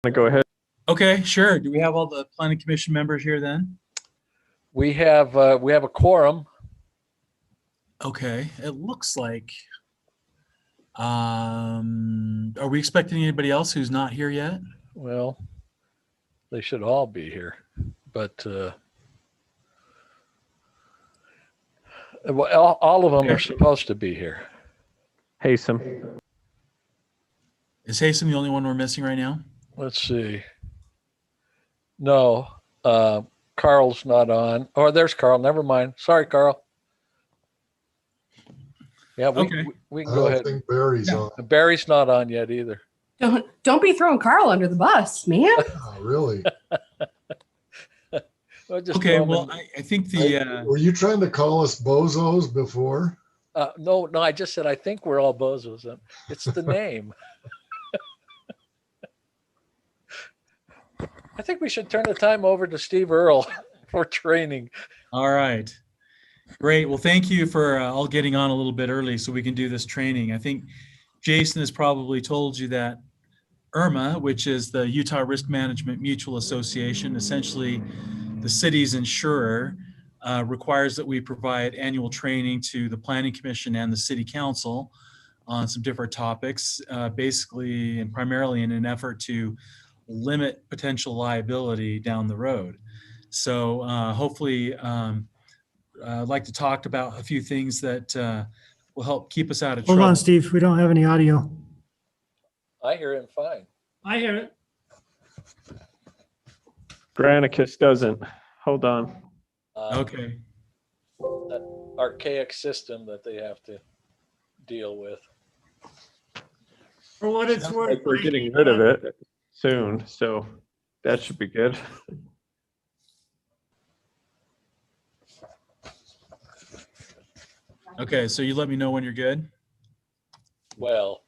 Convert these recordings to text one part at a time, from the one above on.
to go ahead? Okay, sure. Do we have all the planning commission members here then? We have a quorum. Okay, it looks like. Are we expecting anybody else who's not here yet? Well, they should all be here, but well, all of them are supposed to be here. Haysom. Is Haysom the only one we're missing right now? Let's see. No, Carl's not on. Oh, there's Carl. Never mind. Sorry, Carl. Yeah, we can go ahead. I don't think Barry's on. Barry's not on yet either. Don't be throwing Carl under the bus, man. Oh, really? Okay, well, I think the... Were you trying to call us bozos before? No, I just said I think we're all bozos. It's the name. I think we should turn the time over to Steve Earle for training. All right. Great. Well, thank you for all getting on a little bit early so we can do this training. I think Jason has probably told you that IRMA, which is the Utah Risk Management Mutual Association, essentially the city's insurer, requires that we provide annual training to the Planning Commission and the City Council on some different topics, basically and primarily in an effort to limit potential liability down the road. So hopefully, I'd like to talk about a few things that will help keep us out of trouble. Hold on, Steve. We don't have any audio. I hear him fine. I hear it. Granicus doesn't. Hold on. Okay. That archaic system that they have to deal with. For what it's worth. Like we're getting rid of it soon, so that should be good. Okay, so you let me know when you're good. Well,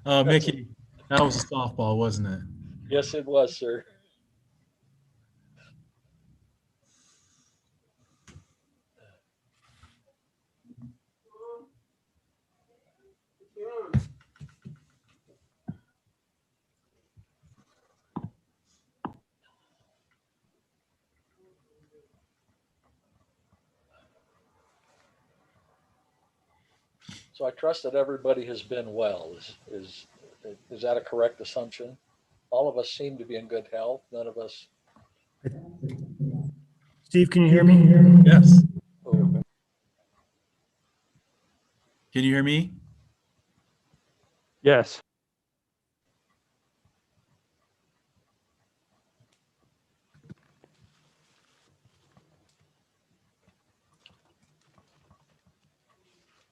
Oh, Mickey, that was a softball, wasn't it? yes, it was, sir. So I trust that everybody has been well. Is that a correct assumption? All of us seem to be in good health. None of us. Steve, can you hear me? Yes. Oh, Can you hear me? Yes.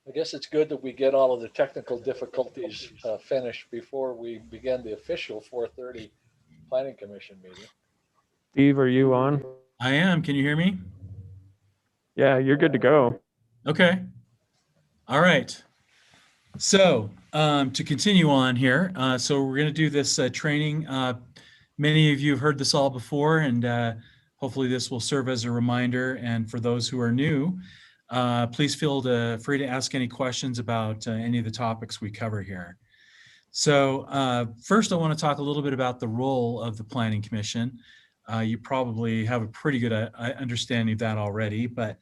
I guess it's good that we get all of the technical difficulties finished before we begin the official 4:30 Planning Commission meeting. Steve, are you on? I am. Can you hear me? Yeah, you're good to go. Okay. All right. So to continue on here, so we're going to do this training. Many of you have heard this all before, and hopefully this will serve as a reminder. And for those who are new, please feel free to ask any questions about any of the topics we cover here. So first, I want to talk a little bit about the role of the Planning Commission. You probably have a pretty good understanding of that already, but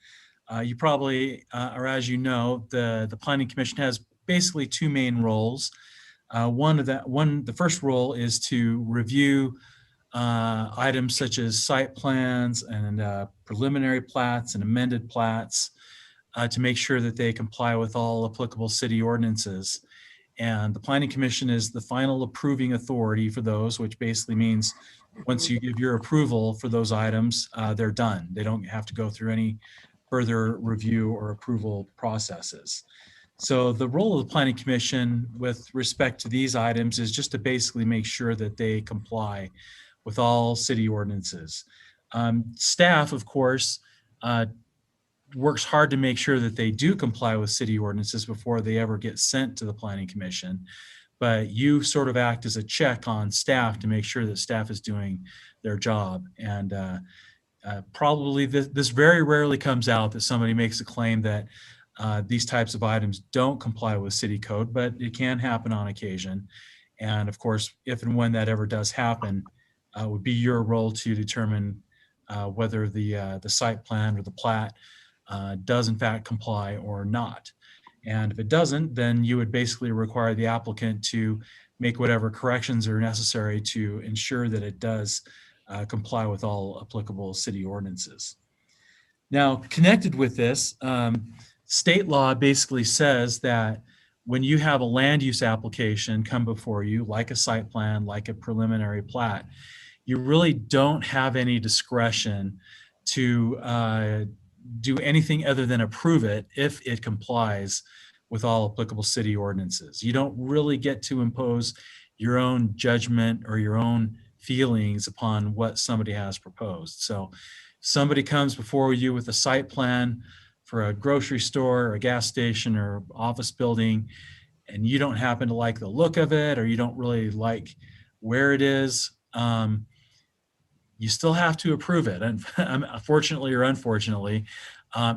you probably, or as you know, the Planning Commission has basically two main roles. The first role is to review items such as site plans and preliminary plats and amended plats to make sure that they comply with all applicable city ordinances. And the Planning Commission is the final approving authority for those, which basically means once you give your approval for those items, they're done. They don't have to go through any further review or approval processes. So the role of the Planning Commission with respect to these items is just to basically make sure that they comply with all city ordinances. Staff, of course, works hard to make sure that they do comply with city ordinances before they ever get sent to the Planning Commission. But you sort of act as a check on staff to make sure that staff is doing their job. And probably this very rarely comes out that somebody makes a claim that these types of items don't comply with city code, but it can happen on occasion. And of course, if and when that ever does happen, it would be your role to determine whether the site plan or the plat does in fact comply or not. And if it doesn't, then you would basically require the applicant to make whatever corrections are necessary to ensure that it does comply with all applicable city ordinances. Now, connected with this, state law basically says that when you have a land use application come before you, like a site plan, like a preliminary plat, you really don't have any discretion to do anything other than approve it if it complies with all applicable city ordinances. You don't really get to impose your own judgment or your own feelings upon what somebody has proposed. So somebody comes before you with a site plan for a grocery store, or a gas station, or office building, and you don't happen to like the look of it, or you don't really like where it is, you still have to approve it, and fortunately or unfortunately,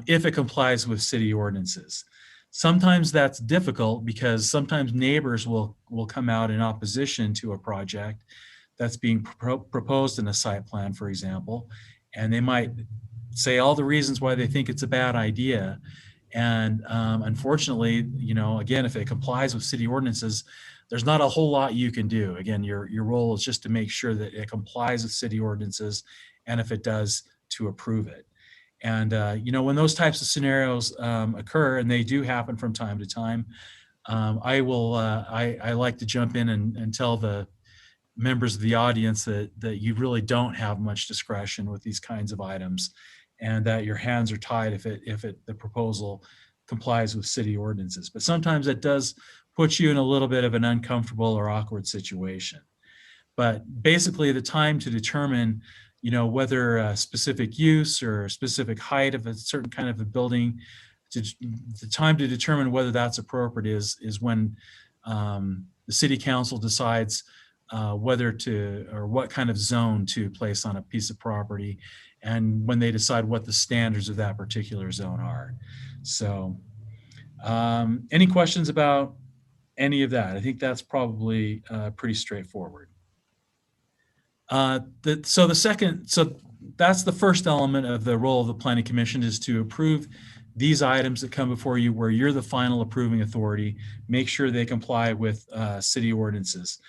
if it complies with city ordinances. Sometimes that's difficult because sometimes neighbors will come out in opposition to a project that's being proposed in a site plan, for example, and they might say all the reasons why they think it's a bad idea. And unfortunately, you know, again, if it complies with city ordinances, there's not a whole lot you can do. Again, your role is just to make sure that it complies with city ordinances, and if it does, to approve it. And you know, when those types of scenarios occur, and they do happen from time to time, I like to jump in and tell the members of the audience that you really don't have much discretion with these kinds of items, and that your hands are tied if the proposal complies with city ordinances. But sometimes it does put you in a little bit of an uncomfortable or awkward situation. But basically, the time to determine, you know, whether a specific use or a specific height of a certain kind of a building, the time to determine whether that's appropriate is when the city council decides whether to, or what kind of zone to place on a piece of property, and when they decide what the standards of that particular zone are. So any questions about any of that? I think that's probably pretty straightforward. So that's the first element of the role of the Planning Commission, is to approve these items that come before you where you're the final approving authority. Make sure they comply with city ordinances.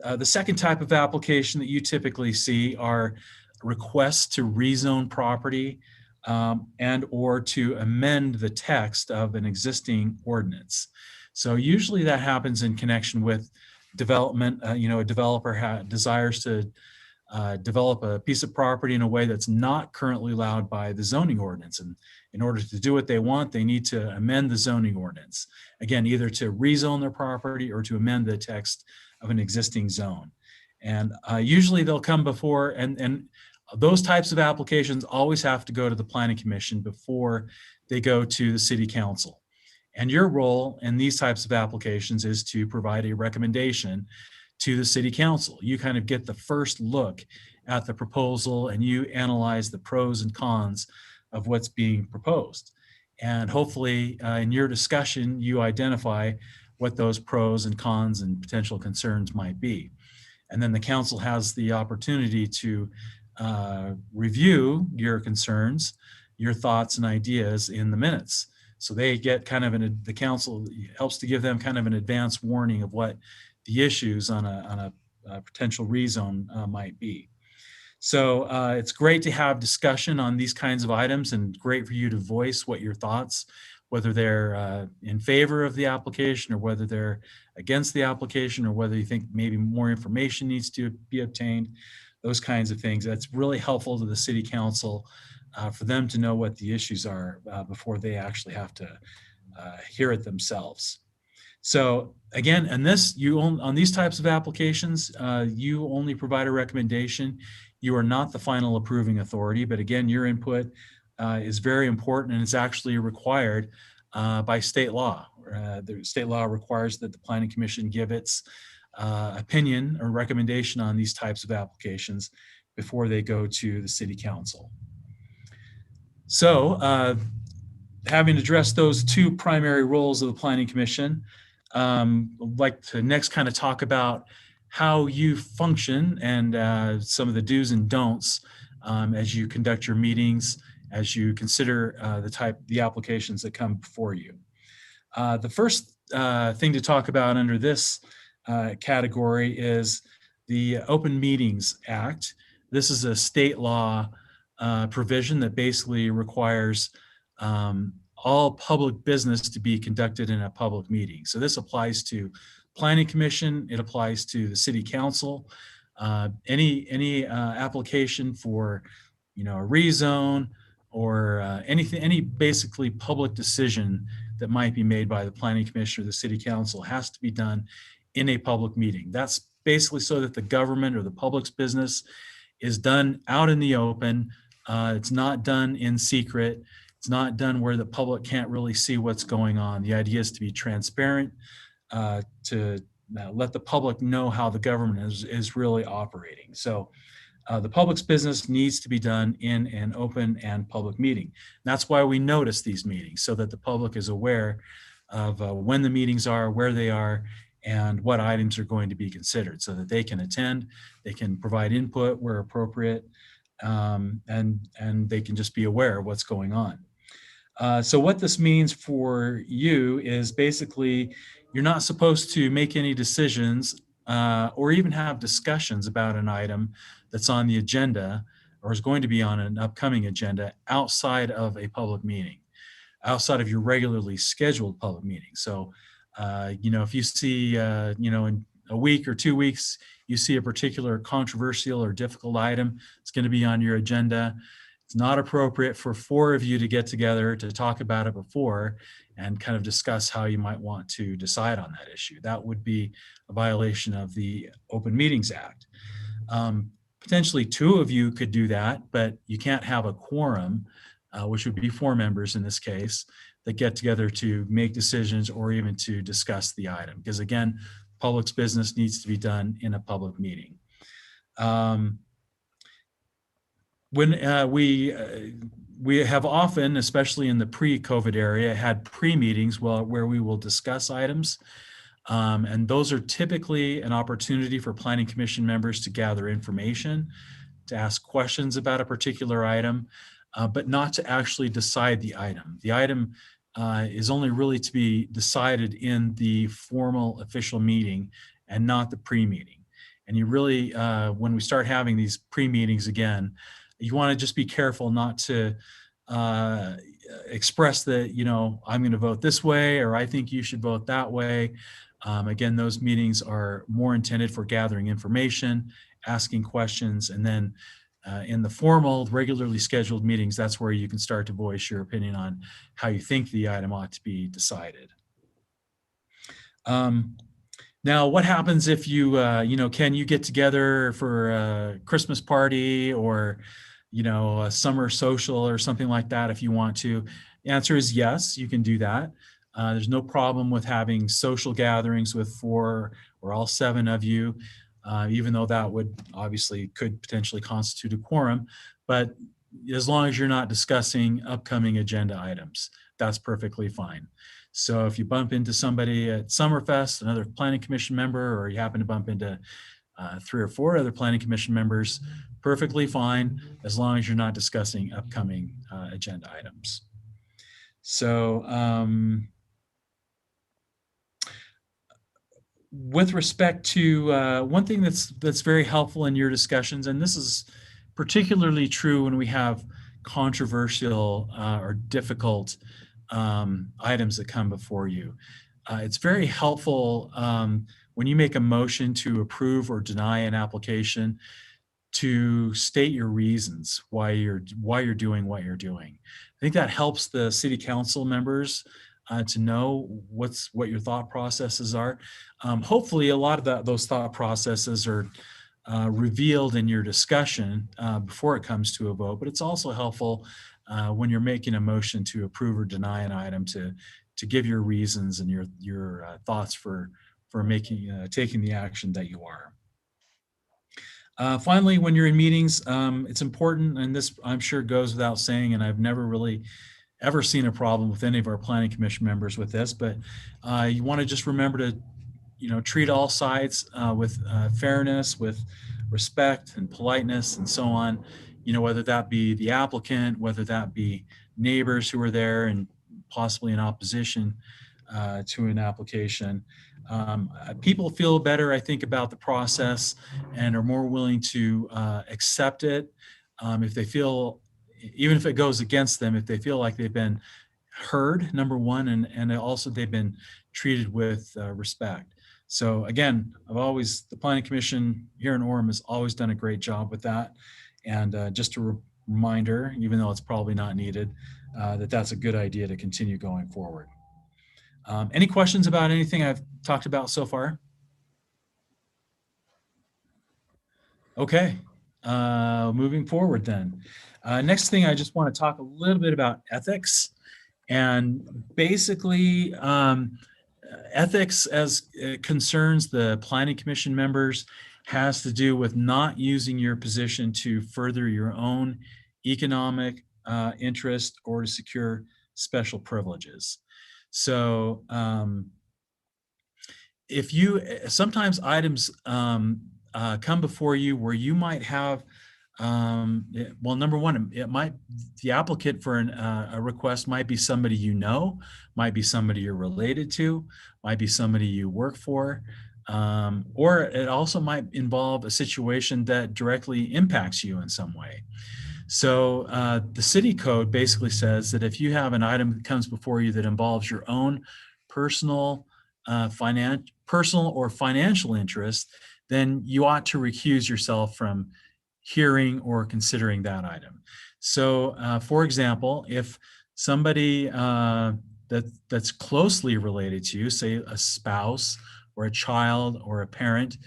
The second type of application that you typically see are requests to rezone property and or to amend the text of an existing ordinance. So usually that happens in connection with development. You know, a developer desires to develop a piece of property in a way that's not currently allowed by the zoning ordinance. And in order to do what they want, they need to amend the zoning ordinance. Again, either to rezone their property or to amend the text of an existing zone. And usually they'll come before, and those types of applications always have to go to the Planning Commission before they go to the City Council. And your role in these types of applications is to provide a recommendation to the City Council. You kind of get the first look at the proposal, and you analyze the pros and cons of what's being proposed. And hopefully in your discussion, you identify what those pros and cons and potential concerns might be. And then the council has the opportunity to review your concerns, your thoughts and ideas in the minutes. So they get kind of the council helps to give them kind of an advance warning of what the issues on a potential rezone might be. So it's great to have discussion on these kinds of items, and great for you to voice what your thoughts, whether they're in favor of the application or whether they're against the application, or whether you think maybe more information needs to be obtained, those kinds of things. That's really helpful to the City Council for them to know what the issues are before they actually have to hear it themselves. So again, and on these types of applications, you only provide a recommendation. You are not the final approving authority, but again, your input is very important, and it's actually required by state law. The state law requires that the Planning Commission give its opinion or recommendation on these types of applications before they go to the City Council. So having addressed those two primary roles of the Planning Commission, I'd like to next kind of talk about how you function and some of the do's and don'ts as you conduct your meetings, as you consider the applications that come before you. The first thing to talk about under this category is the Open Meetings Act. This is a state law provision that basically requires all public business to be conducted in a public meeting. So this applies to Planning Commission, it applies to the City Council, any application for, a rezone or any basically public decision that might be made by the Planning Commission or the City Council has to be done in a public meeting. That's basically so that the government or the public's business is done out in the open. It's not done in secret. It's not done where the public can't really see what's going on. The idea is to be transparent, to let the public know how the government is really operating. So the public's business needs to be done in an open and public meeting. That's why we notice these meetings, so that the public is aware of when the meetings are, where they are, and what items are going to be considered, so that they can attend, they can provide input where appropriate, and they can just be aware of what's going on. So what this means for you is basically you're not supposed to make any decisions or even have discussions about an item that's on the agenda or is going to be on an upcoming agenda outside of a public meeting, outside of your regularly scheduled public meeting. So, if you see, in a week or 2 weeks, you see a particular controversial or difficult item, it's going to be on your agenda. It's not appropriate for 4 of you to get together to talk about it before and kind of discuss how you might want to decide on that issue. That would be a violation of the Open Meetings Act. Potentially 2 of you could do that, but you can't have a quorum, which would be 4 members in this case, that get together to make decisions or even to discuss the item. Because again, public's business needs to be done in a public meeting. When we have often, especially in the pre-COVID area, had pre-meetings where we will discuss items. And those are typically an opportunity for Planning Commission members to gather information, to ask questions about a particular item, but not to actually decide the item. The item is only really to be decided in the formal official meeting and not the pre-meeting. And you really, when we start having these pre-meetings again, you want to just be careful not to express that, I'm going to vote this way, or I think you should vote that way. Again, those meetings are more intended for gathering information, asking questions, and then in the formal, regularly scheduled meetings, that's where you can start to voice your opinion on how you think the item ought to be decided. Now, what happens if you, can you get together for a Christmas party or, a summer social or something like that if you want to? The answer is yes, you can do that. There's no problem with having social gatherings with 4 or all 7 of you, even though that could potentially constitute a quorum. But as long as you're not discussing upcoming agenda items, that's perfectly fine. So if you bump into somebody at Summerfest, another Planning Commission member, or you happen to bump into 3 or 4 other Planning Commission members, perfectly fine, as long as you're not discussing upcoming agenda items. So with respect to one thing that's very helpful in your discussions, and this is particularly true when we have controversial or difficult items that come before you. It's very helpful when you make a motion to approve or deny an application to state your reasons why you're doing what you're doing. I think that helps the City Council members to know what your thought processes are. Hopefully, a lot of those thought processes are revealed in your discussion before it comes to a vote, but it's also helpful when you're making a motion to approve or deny an item to give your reasons and your thoughts for taking the action that you are. Finally, when you're in meetings, it's important, and this I'm sure goes without saying, and I've never really ever seen a problem with any of our planning commission members with this, but you want to just remember to, treat all sides with fairness, with respect and politeness and so on, whether that be the applicant, whether that be neighbors who are there and possibly in opposition to an application. People feel better, I think, about the process and are more willing to accept it if they feel, even if it goes against them, if they feel like they've been heard, number one, and also they've been treated with respect. So again, the Planning Commission here in Orem has always done a great job with that. And just a reminder, even though it's probably not needed, that's a good idea to continue going forward. Any questions about anything I've talked about so far? Okay, moving forward then. Next thing, I just want to talk a little bit about ethics. And basically, ethics as it concerns the Planning Commission members has to do with not using your position to further your own economic interest or to secure special privileges. So if you, sometimes items come before you where you might have, well, number one, the applicant for a request might be somebody you know, might be somebody you're related to, might be somebody you work for, or it also might involve a situation that directly impacts you in some way. So the city code basically says that if you have an item that comes before you that involves your own personal or financial interest, then you ought to recuse yourself from hearing or considering that item. So for example, if somebody that's closely related to you, say a spouse or a child or a parent,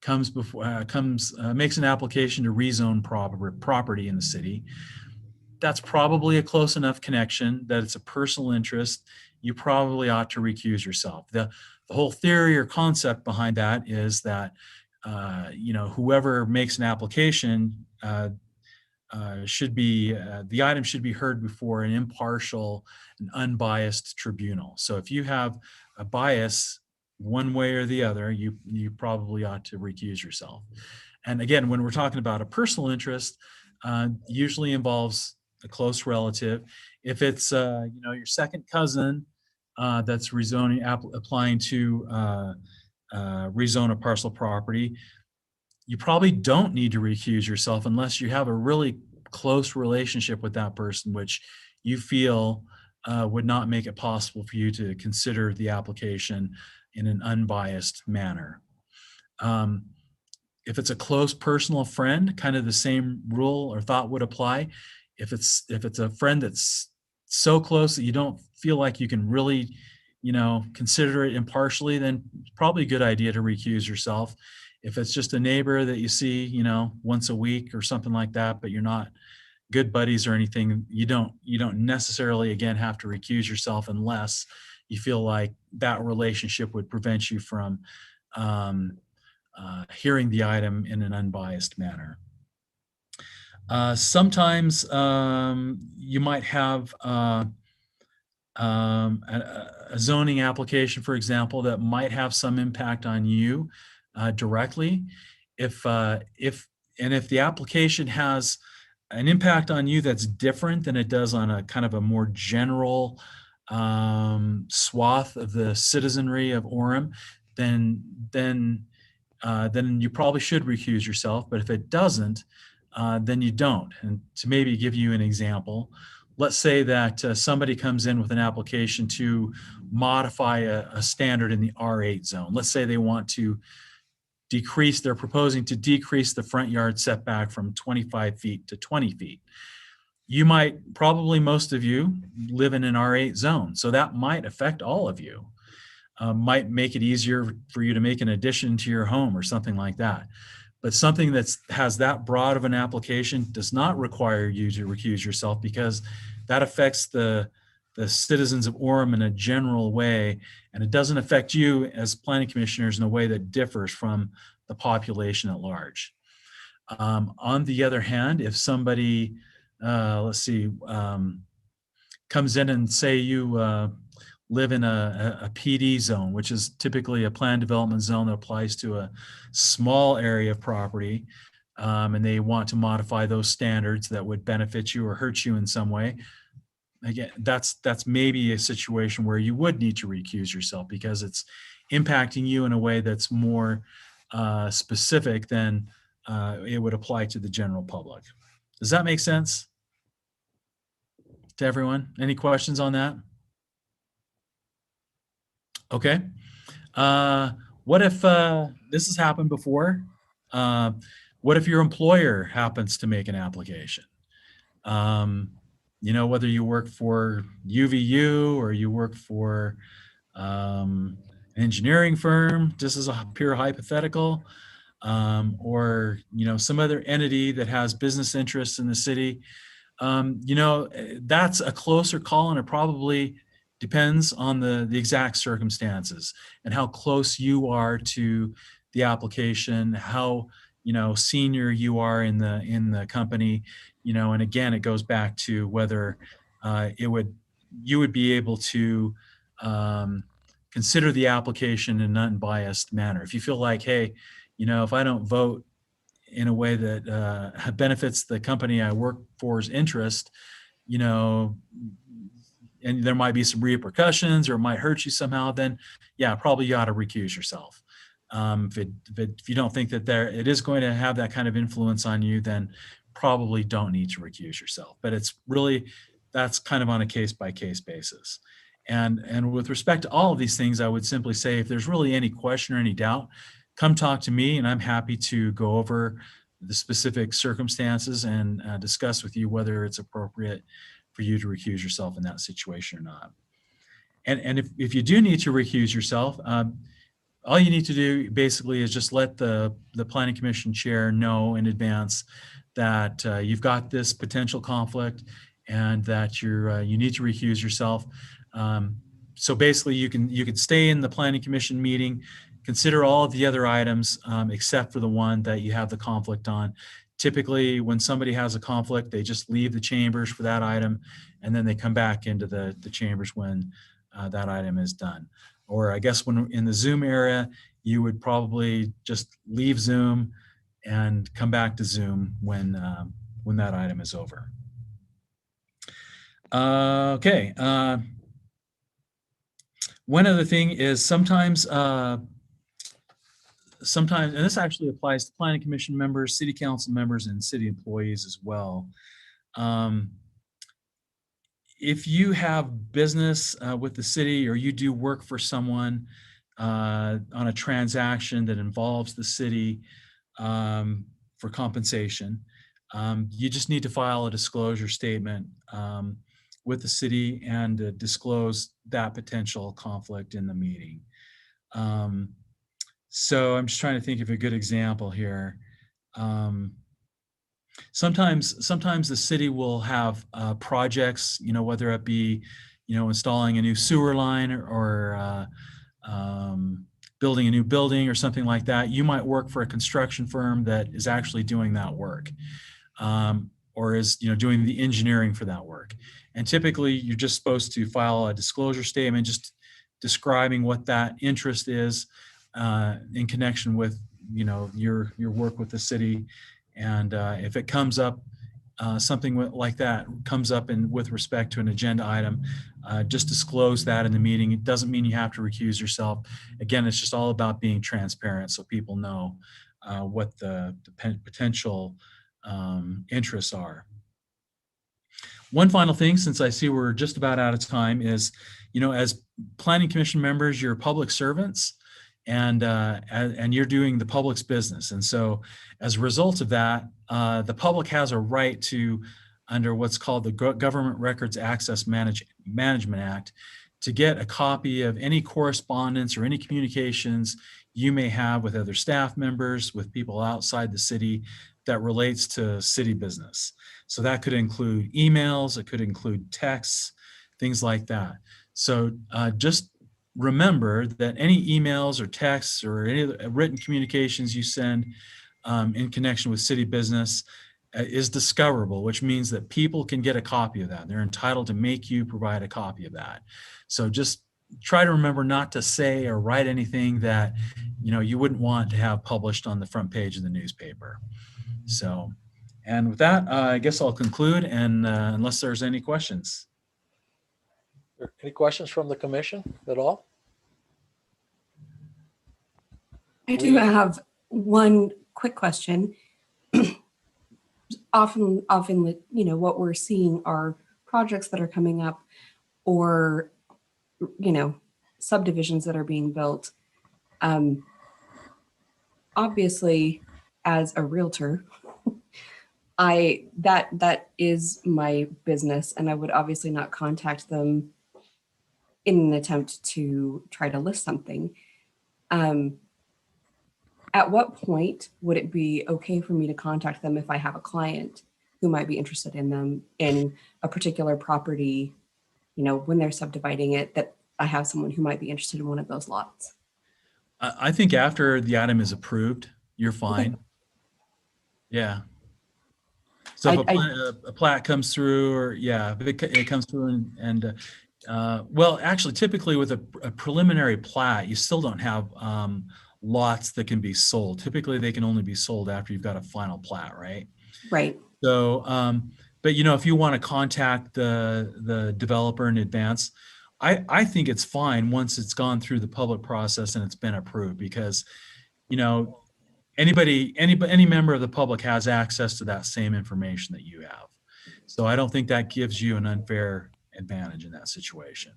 makes an application to rezone property in the city, that's probably a close enough connection that it's a personal interest. You probably ought to recuse yourself. The whole theory or concept behind that is that whoever makes an application should be the item should be heard before an impartial and unbiased tribunal. So if you have a bias one way or the other, you probably ought to recuse yourself. And again, when we're talking about a personal interest, usually involves a close relative. If it's your second cousin that's applying to rezone a parcel property, you probably don't need to recuse yourself unless you have a really close relationship with that person, which you feel would not make it possible for you to consider the application in an unbiased manner. If it's a close personal friend, kind of the same rule or thought would apply. If it's a friend that's so close that you don't feel like you can really, consider it impartially, then it's probably a good idea to recuse yourself. If it's just a neighbor that you see, once a week or something like that, but you're not good buddies or anything, you don't necessarily, again, have to recuse yourself unless you feel like that relationship would prevent you from hearing the item in an unbiased manner. Sometimes you might have a zoning application, for example, that might have some impact on you directly. If the application has an impact on you that's different than it does on a kind of a more general swath of the citizenry of Orem, then you probably should recuse yourself. But if it doesn't, then you don't. And to maybe give you an example, let's say that somebody comes in with an application to modify a standard in the R8 zone. Let's say they want to they're proposing to decrease the front yard setback from 25 feet to 20 feet. Probably most of you live in an R8 zone, so that might affect all of you. Might make it easier for you to make an addition to your home or something like that. But something that has that broad of an application does not require you to recuse yourself, because that affects the citizens of Orem in a general way, and it doesn't affect you as planning commissioners in a way that differs from the population at large. On the other hand, if somebody, comes in and say you live in a PD zone, which is typically a planned development zone that applies to a small area of property, and they want to modify those standards that would benefit you or hurt you in some way. Again, that's maybe a situation where you would need to recuse yourself because it's impacting you in a way that's more specific than it would apply to the general public. Does that make sense to everyone? Any questions on that? Okay. What if this has happened before? What if your employer happens to make an application? You know, whether you work for UVU or you work for an engineering firm, just as a pure hypothetical, or, you know, some other entity that has business interests in the city, you know, that's a closer call, and it probably depends on the exact circumstances and how close you are to the application, how, you know, senior you are in the company, you know, and again, it goes back to whether you would be able to consider the application in an unbiased manner. If you feel like, hey, you know, if I don't vote in a way that benefits the company I work for's interest, you know, and there might be some repercussions or it might hurt you somehow, then yeah, probably you ought to recuse yourself. If you don't think that it is going to have that kind of influence on you, then probably don't need to recuse yourself. But it's really, that's kind of on a case-by-case basis. And with respect to all of these things, I would simply say, if there's really any question or any doubt, come talk to me, and I'm happy to go over the specific circumstances and discuss with you whether it's appropriate for you to recuse yourself in that situation or not. And if you do need to recuse yourself, all you need to do basically is just let the Planning Commission chair know in advance that you've got this potential conflict and that you need to recuse yourself. So basically, you can stay in the Planning Commission meeting, consider all of the other items except for the one that you have the conflict on. Typically, when somebody has a conflict, they just leave the chambers for that item, and then they come back into the chambers when that item is done. Or I guess when in the Zoom area, you would probably just leave Zoom and come back to Zoom when that item is over. Okay. One other thing is sometimes, and this actually applies to Planning Commission members, City Council members, and city employees as well. If you have business with the city, or you do work for someone on a transaction that involves the city for compensation, you just need to file a disclosure statement with the city and disclose that potential conflict in the meeting. So I'm just trying to think of a good example here. Sometimes the city will have projects, you know, whether it be, you know, installing a new sewer line or building a new building or something like that. You might work for a construction firm that is actually doing that work, or is, you know, doing the engineering for that work. And typically, you're just supposed to file a disclosure statement, just describing what that interest is in connection with, you know, your work with the city. And if it comes up, something like that comes up with respect to an agenda item, just disclose that in the meeting. It doesn't mean you have to recuse yourself. Again, it's just all about being transparent so people know what the potential interests are. One final thing, since I see we're just about out of time, is, you know, as Planning Commission members, you're public servants, and you're doing the public's business. And so as a result of that, the public has a right to, under what's called the Government Records Access Management Act, to get a copy of any correspondence or any communications you may have with other staff members, with people outside the city, that relates to city business. So that could include emails, it could include texts, things like that. So just remember that any emails or texts or any written communications you send in connection with city business, is discoverable, which means that people can get a copy of that. They're entitled to make you provide a copy of that. So just try to remember not to say or write anything that, you know, you wouldn't want to have published on the front page of the newspaper. So, and with that, I guess I'll conclude, and unless there's any questions. Any questions from the commission at all? I do have one quick question. often, you know, what we're seeing are projects that are coming up, or, you know, subdivisions that are being built. Obviously, as a realtor, that is my business, and I would obviously not contact them in an attempt to try to list something. At what point would it be okay for me to contact them if I have a client who might be interested in them in a particular property, you know, when they're subdividing it, that I have someone who might be interested in one of those lots? I think after the item is approved, you're fine. Yeah. So if a plat comes through, or yeah, if it comes through and well, actually, typically with a preliminary plat, you still don't have lots that can be sold. Typically, they can only be sold after you've got a final plat, right? Right. So, but you know, if you want to contact the developer in advance, I think it's fine once it's gone through the public process and it's been approved, because, you know, any member of the public has access to that same information that you have. So I don't think that gives you an unfair advantage in that situation.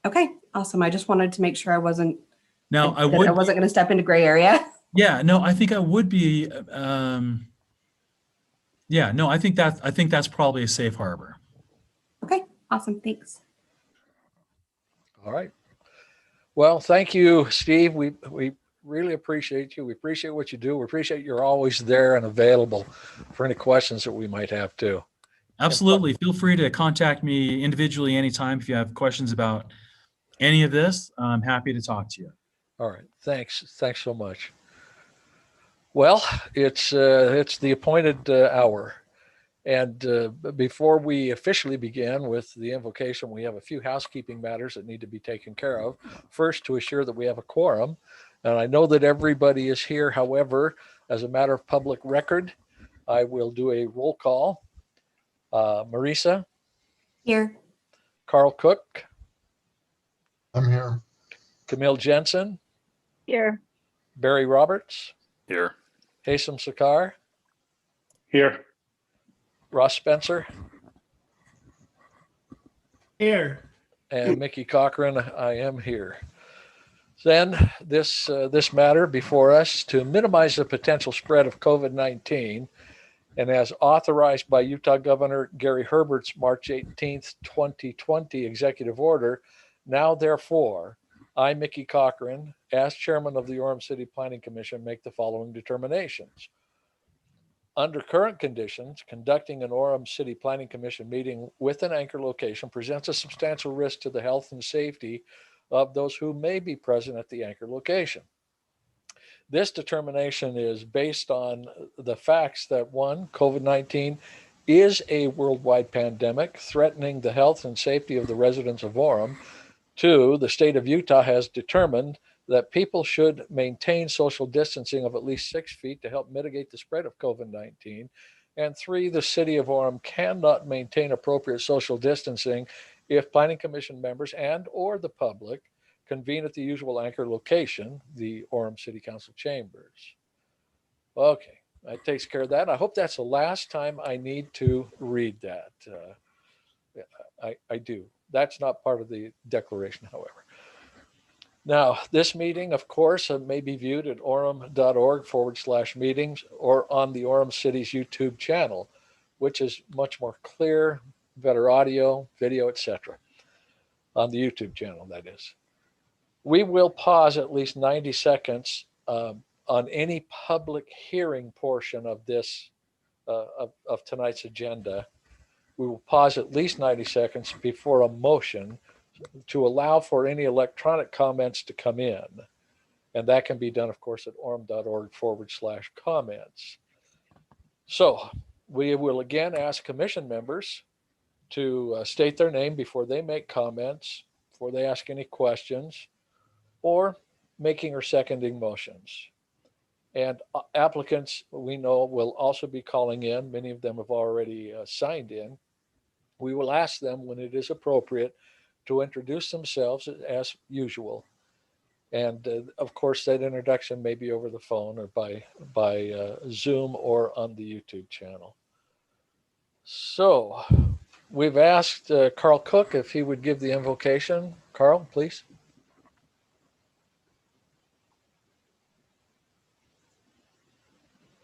Okay, awesome. I just wanted to make sure I wasn't Now, I wasn't going to step into gray area. Yeah, no, I think I would be. Yeah, no, I think that's probably a safe harbor. Okay, awesome. Thanks. All right. Well, thank you, Steve. We really appreciate you. We appreciate what you do. We appreciate you're always there and available for any questions that we might have too. Absolutely. Feel free to contact me individually anytime if you have questions about any of this. I'm happy to talk to you. All right. Thanks. Thanks so much. Well, it's the appointed hour. And before we officially begin with the invocation, we have a few housekeeping matters that need to be taken care of. First, to assure that we have a quorum. And I know that everybody is here. However, as a matter of public record, I will do a roll call. Marisa? Here. Carl Cook? I'm here. Camille Jensen? Here. Barry Roberts? Here. Haysam Sakar? Here. Ross Spencer? Here. And Mickey Cochran, I am here. Then this matter before us, to minimize the potential spread of COVID-19, and as authorized by Utah Governor Gary Herbert's March 18th, 2020 executive order, now therefore, I, Mickey Cochran, as chairman of the Orem City Planning Commission, make the following determinations. Under current conditions, conducting an Orem City Planning Commission meeting with an anchor location presents a substantial risk to the health and safety of those who may be present at the anchor location. This determination is based on the facts that, one, COVID-19 is a worldwide pandemic threatening the health and safety of the residents of Orem. Two, the state of Utah has determined that people should maintain social distancing of at least 6 feet to help mitigate the spread of COVID-19. And three, the city of Orem cannot maintain appropriate social distancing if Planning Commission members and or the public convene at the usual anchor location, the Orem City Council chambers. Okay, that takes care of that. I hope that's the last time I need to read that. I do. That's not part of the declaration, however. Now, this meeting, of course, may be viewed at orem.org/meetings or on the Orem City's YouTube channel, which is much more clear, better audio, video, etc. On the YouTube channel, that is. We will pause at least 90 seconds on any public hearing portion of this, of tonight's agenda. We will pause at least 90 seconds before a motion to allow for any electronic comments to come in. And that can be done, of course, at orem.org/comments. So We will again ask commission members to state their name before they make comments, before they ask any questions, or making or seconding motions. And applicants we know will also be calling in. Many of them have already signed in. We will ask them when it is appropriate to introduce themselves as usual. And of course, that introduction may be over the phone or by Zoom or on the YouTube channel. So we've asked Carl Cook if he would give the invocation. Carl, please.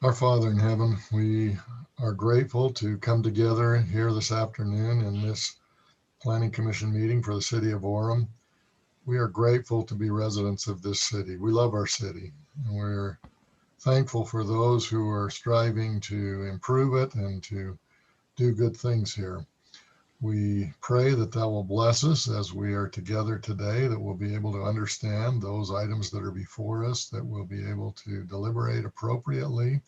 Our Father in heaven, we are grateful to come together here this afternoon in this Planning Commission meeting for the city of Orem. We are grateful to be residents of this city. We love our city, and we're thankful for those who are striving to improve it and to do good things here. We pray that that will bless us as we are together today, that we'll be able to understand those items that are before us, that we'll be able to deliberate appropriately.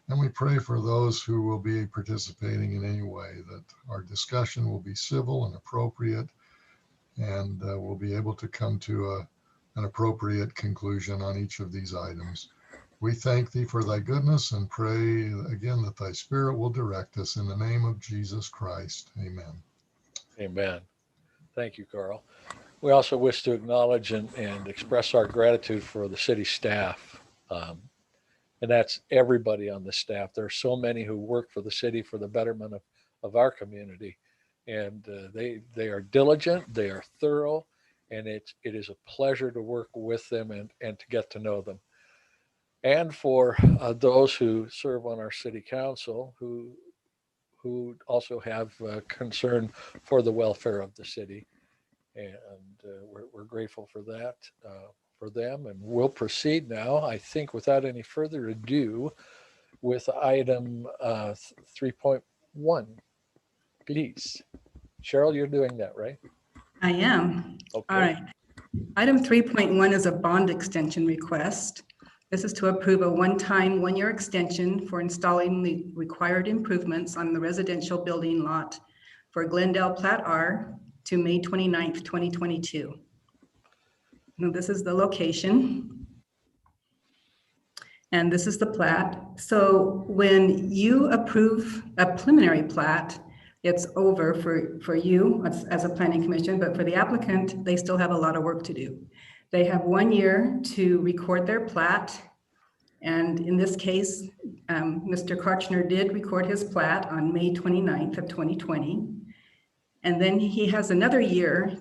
And we pray for those who will be participating in any way, that our discussion will be civil and appropriate, and we'll be able to come to an appropriate conclusion on each of these items. We thank thee for thy goodness and pray again that thy spirit will direct us in the name of Jesus Christ. Amen. Amen. Thank you, Carl. We also wish to acknowledge and express our gratitude for the city staff. And that's everybody on the staff. There are so many who work for the city for the betterment of our community. And they are diligent, they are thorough, and it is a pleasure to work with them and to get to know them. And for those who serve on our city council who also have concern for the welfare of the city. And we're grateful for that, for them. And we'll proceed now, I think, without any further ado, with item 3.1. Please. Cheryl, you're doing that, right? I am. Okay. All right. Item 3.1 is a bond extension request. This is to approve a one-time, one-year extension for installing the required improvements on the residential building lot for Glendale Plat R to May 29th, 2022. Now, this is the location. And this is the plat. So when you approve a preliminary plat, it's over for you as a planning commission, but for the applicant, they still have a lot of work to do. They have 1 year to record their plat. And in this case, Mr. Karchner did record his plat on May 29th of 2020. And then he has another year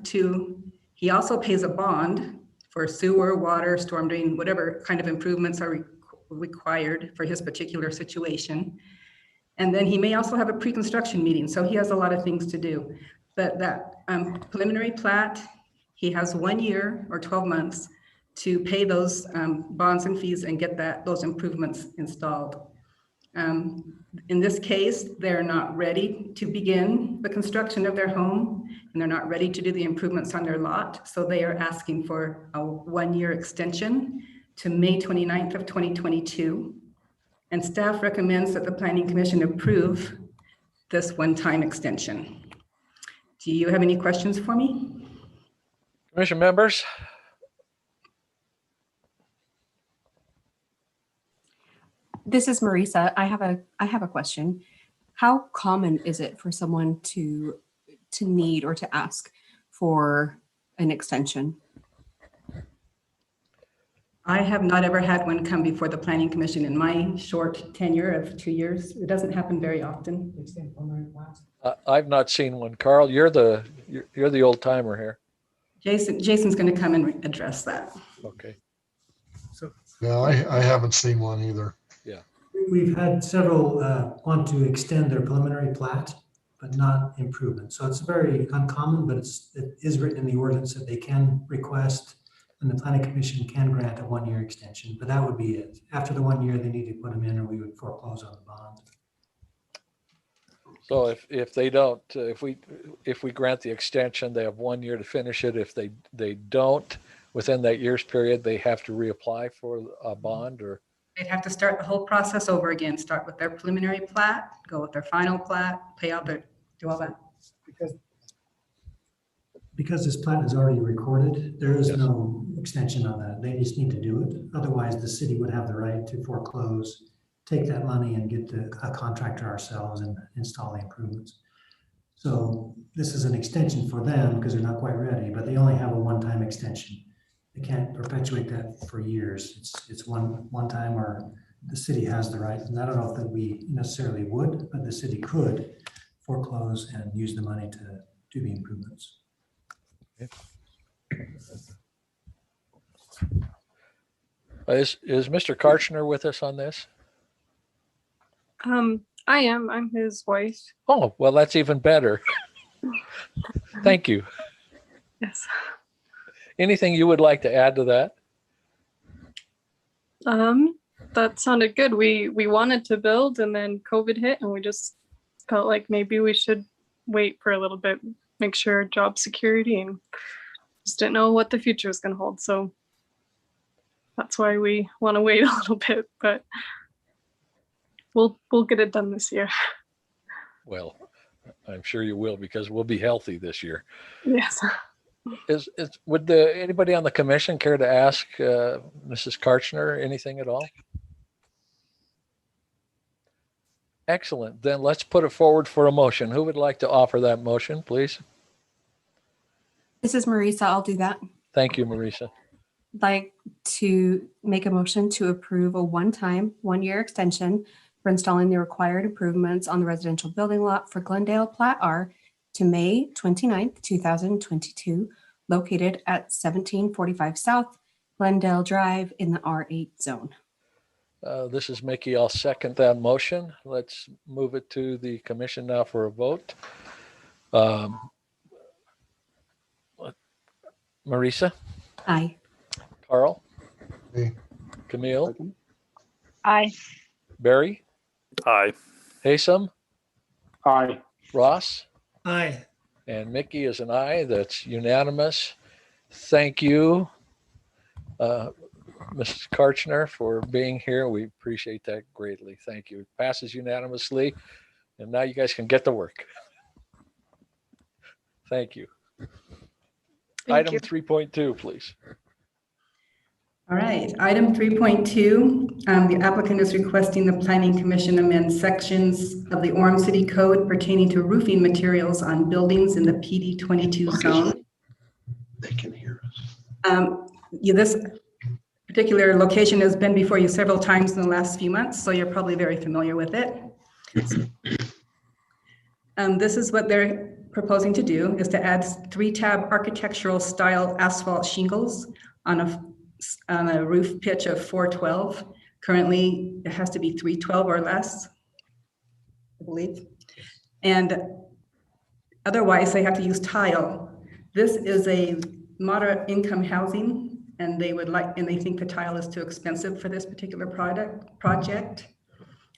he also pays a bond for sewer, water, storm drain, whatever kind of improvements are required for his particular situation. And then he may also have a pre-construction meeting. So he has a lot of things to do. But that preliminary plat, he has 1 year or 12 months to pay those bonds and fees and get those improvements installed. In this case, they're not ready to begin the construction of their home, and they're not ready to do the improvements on their lot. So they are asking for a 1 year extension to May 29th of 2022. And staff recommends that the Planning Commission approve this one-time extension. Do you have any questions for me? Commission members? This is Marisa. I have a question. How common is it for someone to need or to ask for an extension? I have not ever had one come before the Planning Commission in my short tenure of 2 years. It doesn't happen very often. I've not seen one. Carl, you're the old timer here. Jason's going to come and address that. Okay. Yeah, I haven't seen one either. We've had several want to extend their preliminary plat, but not improvement. So it's very uncommon, but it is written in the ordinance that they can request, and the Planning Commission can grant a 1 year extension, but that would be it. After the 1 year, they need to put them in, or we would foreclose on the bond. So if they don't, if we grant the extension, they have 1 year to finish it. If they don't, within that year's period, they have to reapply for a bond, or They'd have to start the whole process over again, start with their preliminary plat, go with their final plat, pay out their, do all that. Because this plat is already recorded, there is Yes. no extension on that. They just need to do it. Otherwise, the city would have the right to foreclose, take that money and get a contractor ourselves and install the improvements. So this is an extension for them because they're not quite ready, but they only have a one-time extension. They can't perpetuate that for years. It's one time, or the city has the right, and I don't know if that we necessarily would, but the city could foreclose and use the money to do the improvements. Is Mr. Karchner with us on this? I am. I'm his wife. Oh, well, that's even better. Thank you. Yes. Anything you would like to add to that? That sounded good. We wanted to build and then COVID hit and we just felt like maybe we should wait for a little bit, make sure job security, and just didn't know what the future was going to hold. So that's why we want to wait a little bit, but we'll get it done this year. Well, I'm sure you will, because we'll be healthy this year. Yes. Would anybody on the commission care to ask Mrs. Karchner anything at all? Excellent. Then let's put it forward for a motion. Who would like to offer that motion, please? This is Marisa. I'll do that. Thank you, Marisa. I'd like to make a motion to approve a one-year extension for installing the required improvements on the residential building lot for Glendale Plat R to May 29th, 2022, located at 1745 South Glendale Drive in the R8 zone. This is Mickey. I'll second that motion. Let's move it to the commission now for a vote. Marisa, Aye. Carl, Aye. Camille, Aye. Barry, Aye. Haysom, Aye. Ross, Aye. and Mickey is an aye. That's unanimous. Thank you, Mrs. Karchner, for being here. We appreciate that greatly. Thank you. It passes unanimously. And now you guys can get to work. Thank you. Item 3.2, please. All right, item 3.2, the applicant is requesting the Planning Commission amend sections of the Orem City Code pertaining to roofing materials on buildings in the PD 22 zone. They can hear us. This particular location has been before you several times in the last few months, so you're probably very familiar with it. This is what they're proposing to do, is to add 3-tab architectural style asphalt shingles on a roof pitch of 412. Currently, it has to be 312 or less, I believe. And otherwise, they have to use tile. This is a moderate income housing, and they think the tile is too expensive for this particular project.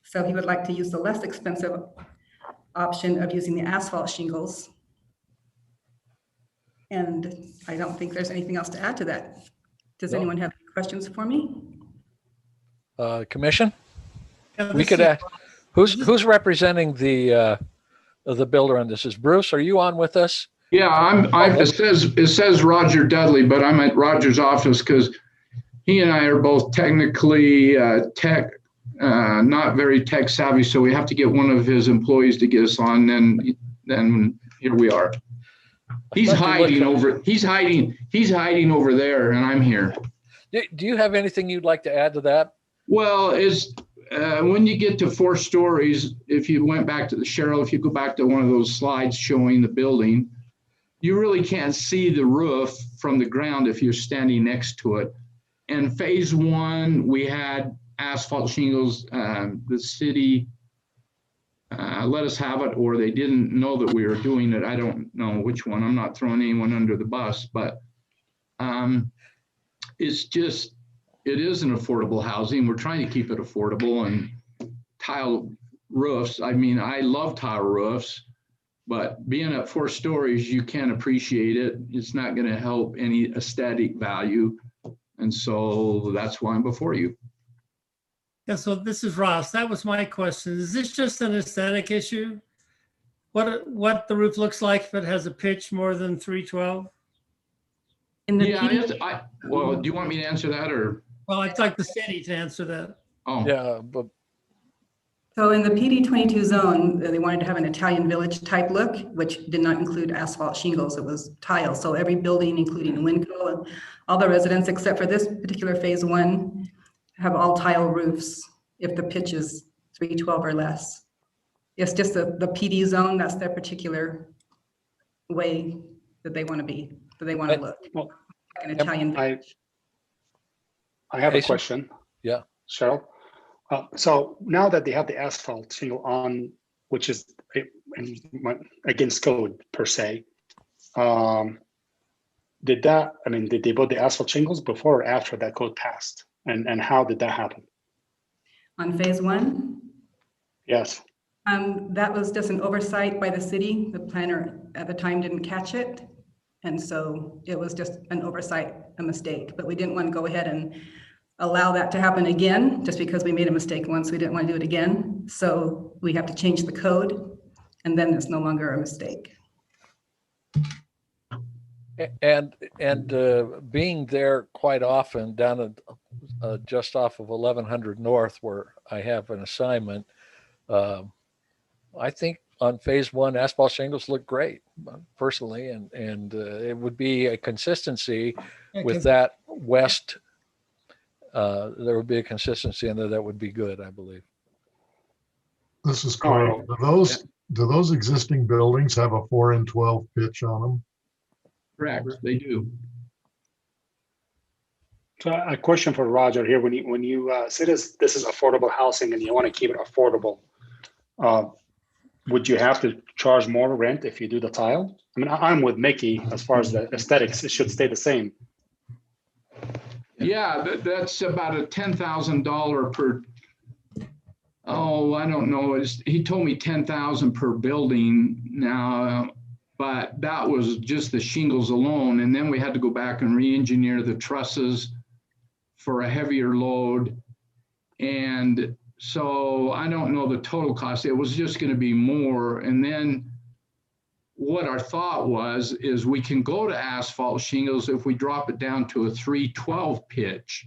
So he would like to use the less expensive option of using the asphalt shingles. And I don't think there's anything else to add to that. Does anyone have any questions for me? Commission? We could add, who's representing the builder on this? Is Bruce, are you on with us? Yeah, it says Roger Dudley, but I'm at Roger's office because he and I are both technically not very tech savvy, so we have to get one of his employees to get us on. Then here we are. He's hiding over there, and I'm here. Do you have anything you'd like to add to that? Well, when you get to 4 stories, if you went back to if you go back to one of those slides showing the building, you really can't see the roof from the ground if you're standing next to it. In phase 1, we had asphalt shingles. The city let us have it, or they didn't know that we were doing it. I don't know which one. I'm not throwing anyone under the bus, but it is an affordable housing. We're trying to keep it affordable, and tile roofs. I mean, I love tile roofs, but being at 4 stories, you can't appreciate it. It's not going to help any aesthetic value. And so that's why I'm before you. Yeah, so this is Ross. That was my question. Is this just an aesthetic issue? What the roof looks like if it has a pitch more than 312? In the Yeah, PD, well, do you want me to answer that or? Well, I'd like the city to answer that. Oh, Yeah, but so in the PD 22 zone, they wanted to have an Italian village type look, which did not include asphalt shingles. It was tile. So every building, including Winco, and all the residents except for this particular phase 1, have all tile roofs if the pitch is 312 or less. It's just the PD zone. That's their particular way that they want to be, that they want to look. Well, Like an Italian I village. have a Jason? question. Yeah. Cheryl. So now that they have the asphalt shingle on, which is against code per se, did they build the asphalt shingles before or after that code passed? And how did that happen? On phase 1, Yes. that was just an oversight by the city. The planner at the time didn't catch it. And so it was just an oversight, a mistake, but we didn't want to go ahead and allow that to happen again, just because we made a mistake once, we didn't want to do it again. So we have to change the code, and then it's no longer a mistake. And being there quite often down at just off of 1100 North, where I have an assignment, I think on phase 1 asphalt shingles look great personally, and it would be a consistency with that west. There would be a consistency in there that would be good, I believe. This is Carl. Do those existing buildings have a 4 and 12 pitch on them? correct, they do. So a question for Roger here. When you say this is affordable housing and you want to keep it affordable, would you have to charge more rent if you do the tile? I mean, I'm with Mickey as far as the aesthetics. It should stay the same. Yeah, that's about a $10,000 per, I don't know. He told me 10,000 per building now, but that was just the shingles alone. And then we had to go back and re-engineer the trusses for a heavier load. And so I don't know the total cost. It was just going to be more. And then what our thought was is we can go to asphalt shingles if we drop it down to a 312 pitch,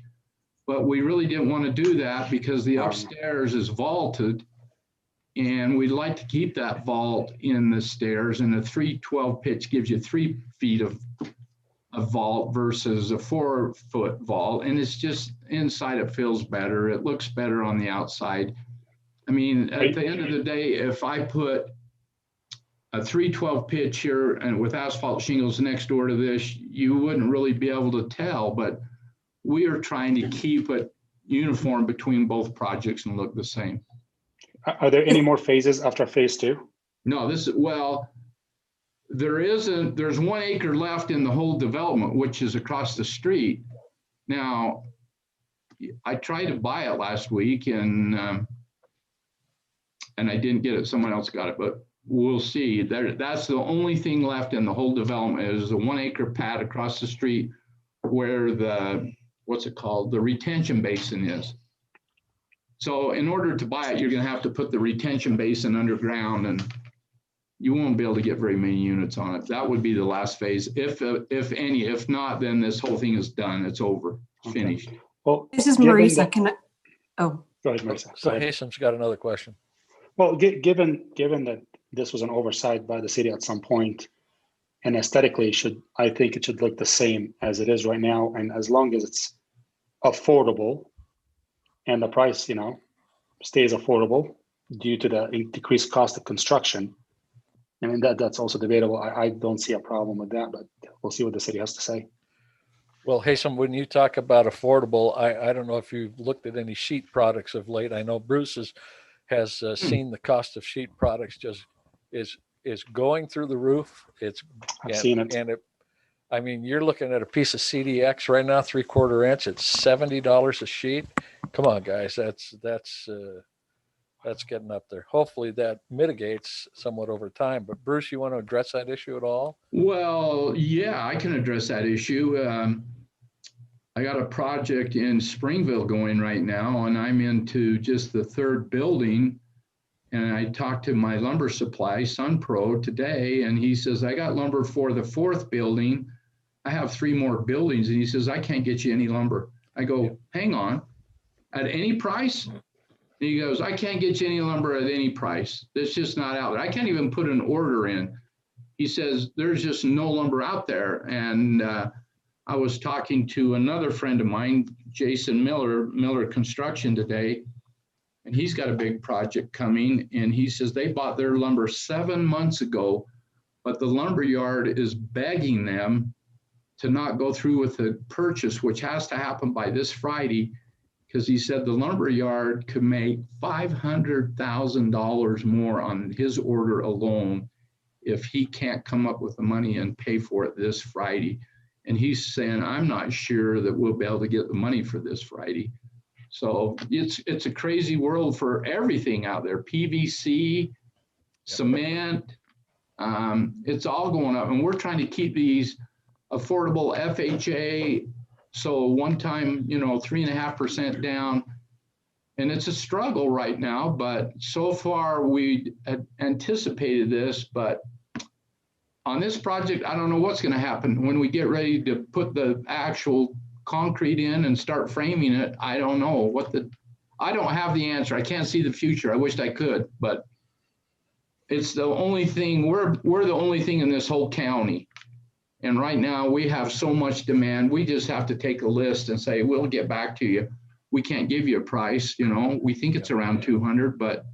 but we really didn't want to do that because the upstairs is vaulted and we'd like to keep that vault in the stairs, and a 312 pitch gives you 3 feet of vault versus a 4-foot vault. And it's just inside, it feels better. It looks better on the outside. I mean, at the end of the day, if I put a 312 pitch here and with asphalt shingles next door to this, you wouldn't really be able to tell, but we are trying to keep it uniform between both projects and look the same. Are there any more phases after phase 2? No, there's 1 acre left in the whole development, which is across the street. Now, I tried to buy it last week and I didn't get it. Someone else got it, but we'll see. That's the only thing left in the whole development is the 1 acre pad across the street where the retention basin is. So in order to buy it, you're going to have to put the retention basin underground, and you won't be able to get very many units on it. That would be the last phase, if any. If not, then this whole thing is done. It's over. It's finished. Well, This is Marisa. Go ahead, Marisa. So Hasam's got another question. Well, given that this was an oversight by the city at some point, and aesthetically I think it should look the same as it is right now, and as long as it's affordable and the price, stays affordable due to the decreased cost of construction. I mean, that's also debatable. I don't see a problem with that, but we'll see what the city has to say. Well, Hasam, when you talk about affordable, I don't know if you've looked at any sheet products of late. I know Bruce has seen the cost of sheet products just is going through the roof. I've seen it. And I mean, you're looking at a piece of CDX right now, 3/4 inch. It's $70 a sheet. Come on, guys. That's getting up there. Hopefully that mitigates somewhat over time. But Bruce, you want to address that issue at all? Well, yeah, I can address that issue. I got a project in Springville going right now, and I'm into just the third building. And I talked to my lumber supply, SunPro, today, and he says, I got lumber for the fourth building. I have 3 more buildings. And he says, I can't get you any lumber. I go, hang on, at any price? And he goes, I can't get you any lumber at any price. It's just not out there. I can't even put an order in. He says, there's just no lumber out there. And I was talking to another friend of mine, Jason Miller Construction today, and he's got a big project coming. And he says they bought their lumber 7 months ago, but the lumber yard is begging them to not go through with the purchase, which has to happen by this Friday, because he said the lumber yard could make $500,000 more on his order alone if he can't come up with the money and pay for it this Friday. And he's saying, I'm not sure that we'll be able to get the money for this Friday. So it's a crazy world for everything out there. PVC, cement, it's all going up. And we're trying to keep these affordable FHA. So one time, 3.5% down. And it's a struggle right now, but so far we had anticipated this, but on this project, I don't know what's going to happen when we get ready to put the actual concrete in and start framing it. I don't know I don't have the answer. I can't see the future. I wished I could, but it's the only thing, we're the only thing in this whole county. And right now we have so much demand. We just have to take a list and say, we'll get back to you. We can't give you a price, we think it's around 200, but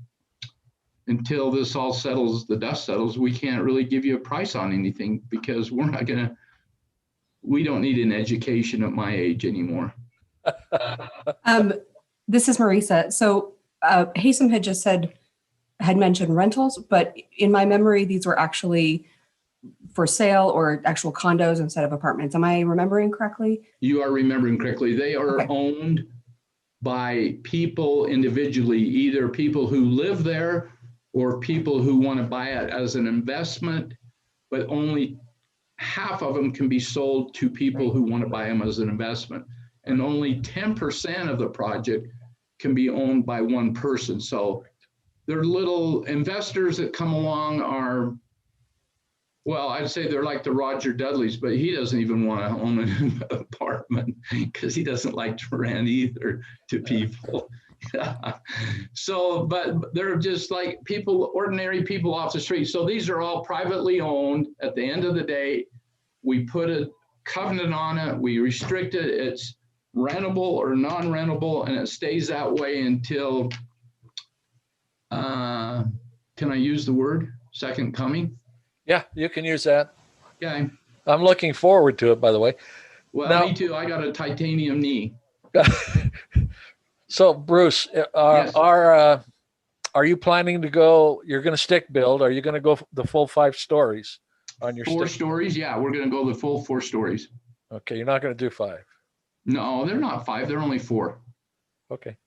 until this all settles, the dust settles, we can't really give you a price on anything because we don't need an education at my age anymore. This is Marisa. So Haysom had mentioned rentals, but in my memory, these were actually for sale or actual condos instead of apartments. Am I remembering correctly? You are remembering correctly. They are owned by people individually, either people who live there or people who want to buy it as an investment, but only half of them can be sold to people who want to buy them as an investment. And only 10% of the project can be owned by one person. So they're little investors that come along are, well, I'd say they're like the Roger Dudleys, but he doesn't even want to own an apartment because he doesn't like to rent either to people. So, but they're just like ordinary people off the street. So these are all privately owned. At the end of the day, we put a covenant on it. We restrict it. It's rentable or non-rentable, and it stays that way until, can I use the word second coming? Yeah, you can use that. Okay. I'm looking forward to it, by the way. Well, Now, me too. I got a titanium knee. So Bruce, Yes. are you planning to go, you're going to stick build, are you going to go the full 5 stories on your 4 stick? stories? Yeah, we're going to go the full 4 stories. Okay, you're not going to do 5. No, they're not 5. They're only 4. Okay.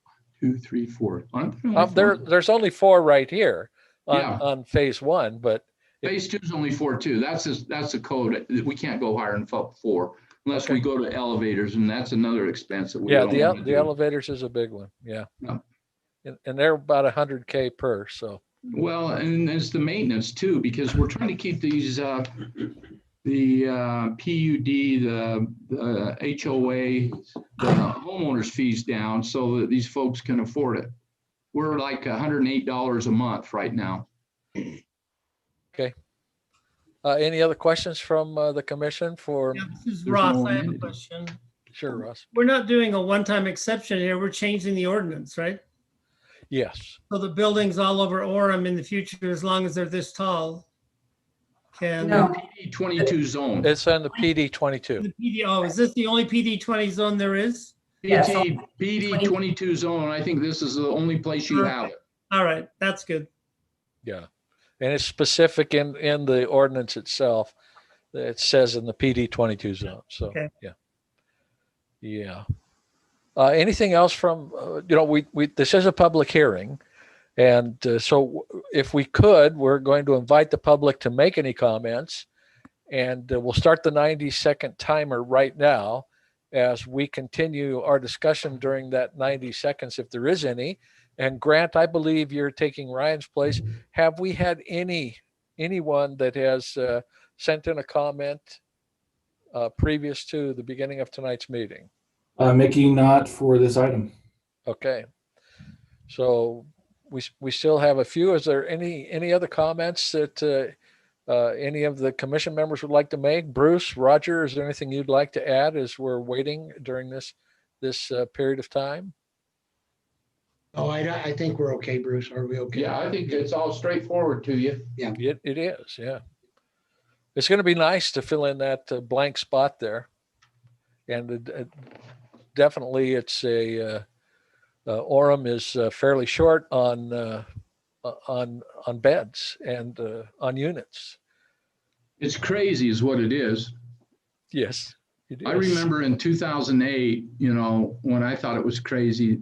2, 3, 4. Aren't they only 4? There's only 4 right here Yeah. on phase 1, but Phase 2 is only 4 too. That's a code. We can't go higher than 4 unless we go to elevators, and that's another expense that we don't want to the do. elevators is a big one. Yeah. Yeah. And they're about $100K per. So. Well, and it's the maintenance too, because we're trying to keep these the PUD, the HOA, the homeowners fees down so that these folks can afford it. We're like $108 a month right now. Okay. Any other questions from the commission for? Yeah, this is There's Ross. no I have a amendment. question. Sure, Russ. We're not doing a one-time exception here. We're changing the ordinance, right? Yes. So the buildings all over Orem in the future, as long as they're this tall, can. No. PD 22 zone. It's in the PD 22. The PD, oh, is this the only PD 20 zone there is? Yes. PD 22 zone. I think this is the only place you have it. All right, that's good. Yeah. And it's specific in the ordinance itself. It says in the PD 22 zone. So, Okay. yeah. Yeah. Anything else from, this is a public hearing. And so if we could, we're going to invite the public to make any comments. And we'll start the 90-second timer right now. as we continue our discussion during that 90 seconds, if there is any. And Grant, I believe you're taking Ryan's place. Have we had anyone that has sent in a comment previous to the beginning of tonight's meeting? Mickey, not for this item. Okay. So we still have a few. Is there any other comments that any of the commission members would like to make? Bruce, Roger, is there anything you'd like to add as we're waiting during this period of time? Oh, I think we're okay, Bruce. Are we okay? Yeah, I think it's all straightforward to you. Yeah. It is, yeah. It's going to be nice to fill in that blank spot there. And definitely it's Orem is fairly short on beds and on units. It's crazy is what it is. Yes, it is. I remember in 2008, when I thought it was crazy,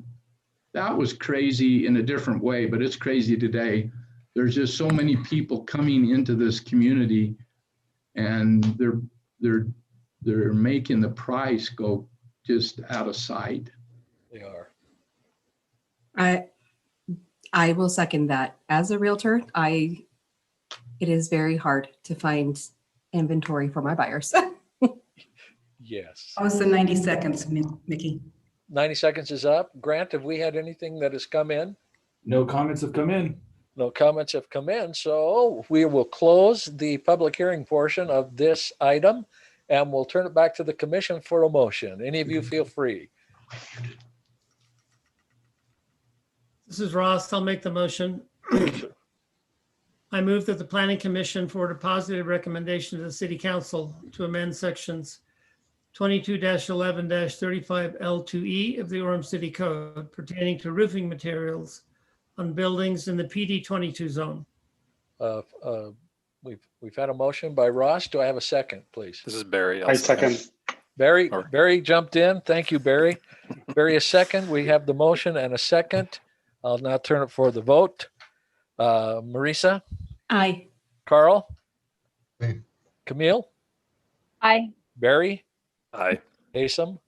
that was crazy in a different way, but it's crazy today. There's just so many people coming into this community, and they're making the price go just out of sight. They are. I will second that. As a realtor, it is very hard to find inventory for my buyers. Yes. What was the 90 seconds, Mickey? 90 seconds is up. Grant, have we had anything that has come in? No comments have come in. No comments have come in. So we will close the public hearing portion of this item, and we'll turn it back to the commission for a motion. Any of you feel free. This is Ross. I'll make the motion. I move that the Planning Commission forward a positive recommendation to the City Council to amend sections 22-11-35L2E of the Orem City Code pertaining to roofing materials on buildings in the PD 22 zone. We've had a motion by Ross. Do I have a second, please? This is Barry. I second. Barry jumped in. Thank you, Barry. Barry, a second. We have the motion and a second. I'll now turn it for the vote. Marisa? Aye. Carl? Aye. Camille? Aye. Barry? Aye. Asam?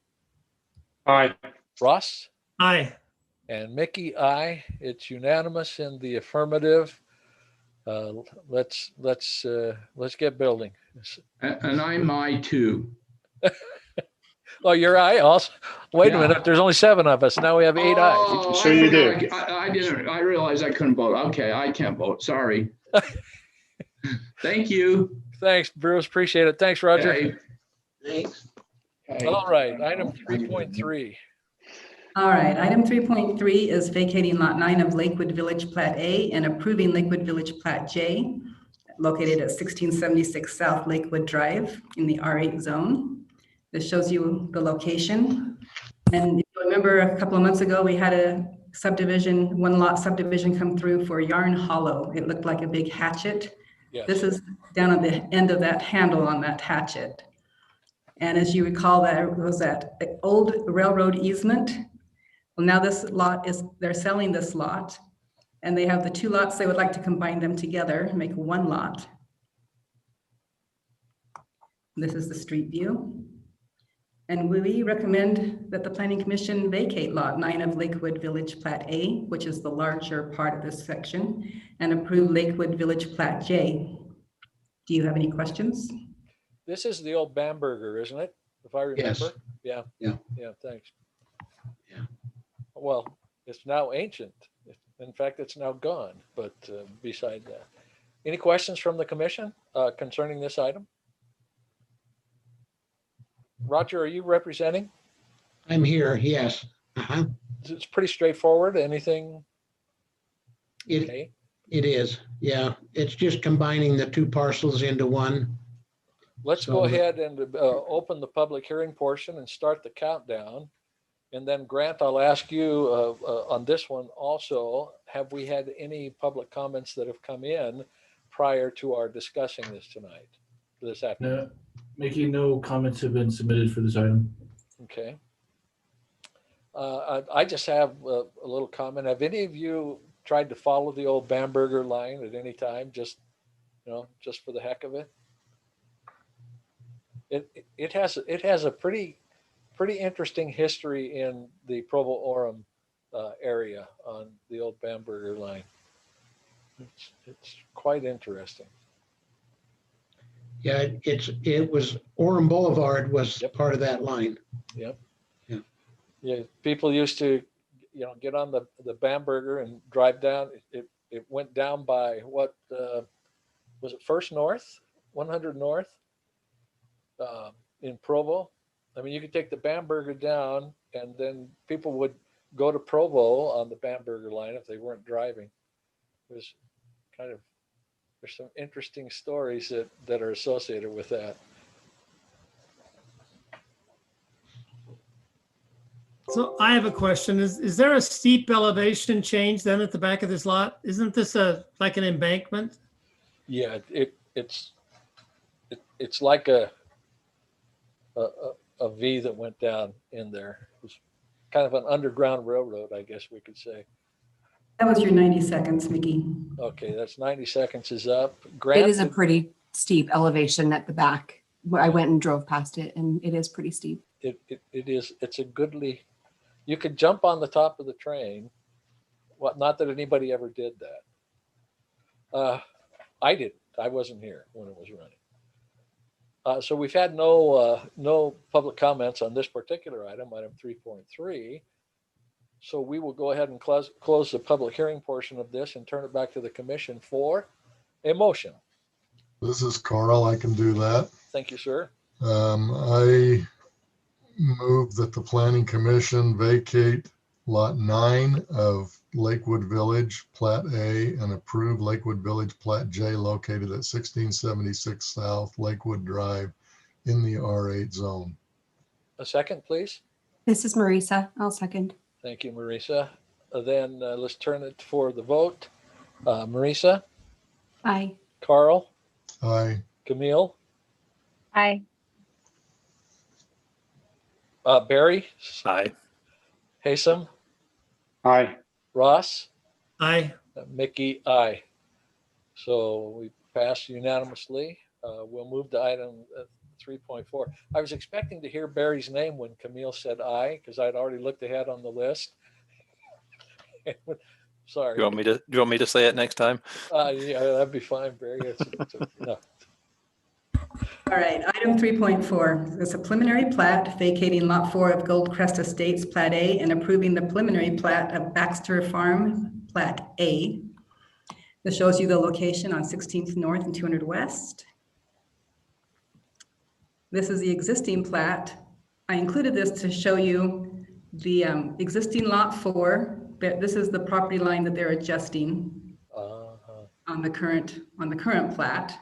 Aye. Ross? Aye. And Mickey, aye. It's unanimous in the affirmative. Let's get building. And I'm I too. Oh, you're aye also. Wait a minute. There's only 7 of us. Now we have 8 ayes. Oh, Sure you do. I didn't. I realized I couldn't vote. Okay, I can't vote. Sorry. Thank you. Thanks, Bruce. Appreciate it. Thanks, Roger. Okay. Thanks. All right. Item 3.3. All right, item 3.3 is vacating lot 9 of Lakewood Village Plat A and approving Lakewood Village Plat J, located at 1676 South Lakewood Drive in the R8 zone. This shows you the location. And if you remember a couple of months ago, we had a subdivision, 1 lot subdivision come through for Yarn Hollow. It looked like a big hatchet. Yes. This is down at the end of that handle on that hatchet. And as you recall, that was that old railroad easement. Well, now this lot they're selling this lot, and they have the 2 lots. They would like to combine them together, make 1 lot. This is the street view. And we recommend that the Planning Commission vacate lot 9 of Lakewood Village Plat A, which is the larger part of this section, and approve Lakewood Village Plat J. Do you have any questions? This is the old Bamberger, isn't it? If I remember. Yes. Yeah. Yeah. Yeah. Thanks. Yeah. Well, it's now ancient. In fact, it's now gone. But beside that, any questions from the commission concerning this item? Roger, are you representing? I'm here, yes. Uh-huh. It's pretty straightforward. Anything? It, Okay. it is, yeah. It's just combining the 2 parcels into 1. Let's So- go ahead and open the public hearing portion and start the countdown. And then Grant, I'll ask you on this one also, have we had any public comments that have come in prior to our discussing this tonight, this afternoon? No, Mickey, no comments have been submitted for this item. Okay. I just have a little comment. Have any of you tried to follow the old Bamberger line at any time, just for the heck of it? It has a pretty pretty interesting history in the Provo-Orem area on the old Bamberger line. It's quite interesting. Yeah, it was Orem Boulevard was Yep. part of that line. Yep. Yeah. Yeah, people used to, get on the Bamberger and drive down. It went down by what was it? First North, 100 North, in Provo. I mean, you could take the Bamberger down, and then people would go to Provo on the Bamberger line if they weren't driving. It was there's some interesting stories that are associated with that. So I have a question. Is there a steep elevation change then at the back of this lot? Isn't this like an embankment? Yeah, it's like a V that went down in there. It was kind of an underground railroad, I guess we could say. That was your 90 seconds, Mickey. Okay, that's 90 seconds is up. It is a Granted, pretty steep elevation at the back. I went and drove past it, and it is pretty steep. it is. It's a goodly. You could jump on the top of the train. What? Not that anybody ever did that. I didn't. I wasn't here when it was running. So we've had no public comments on this particular item 3.3. So we will go ahead and close the public hearing portion of this and turn it back to the commission for a motion. This is Carl. I can do that. Thank you, sir. I move that the Planning Commission vacate Lot 9 of Lakewood Village Plat A and approve Lakewood Village Plat J located at 1676 South Lakewood Drive in the R8 zone. A second, please. This is Marisa. I'll second. Thank you, Marisa. Then let's turn it for the vote. Marisa, Aye. Carl, Aye. Camille, Aye. Barry, Aye. Haysom, Aye. Ross, Aye. Mickey, aye. So we passed unanimously. We'll move to item 3.4. I was expecting to hear Barry's name when Camille said aye, because I'd already looked ahead on the list. Sorry. Do you want me to say it next time? Yeah, that'd be fine, Barry. No. All right, item 3.4 is a preliminary plat vacating Lot 4 of Goldcrest Estates Plat A and approving the preliminary plat of Baxter Farm Plat A. This shows you the location on 16th North and 200 West. This is the existing plat. I included this to show you the existing Lot 4. This is the property line that they're adjusting on the current plat.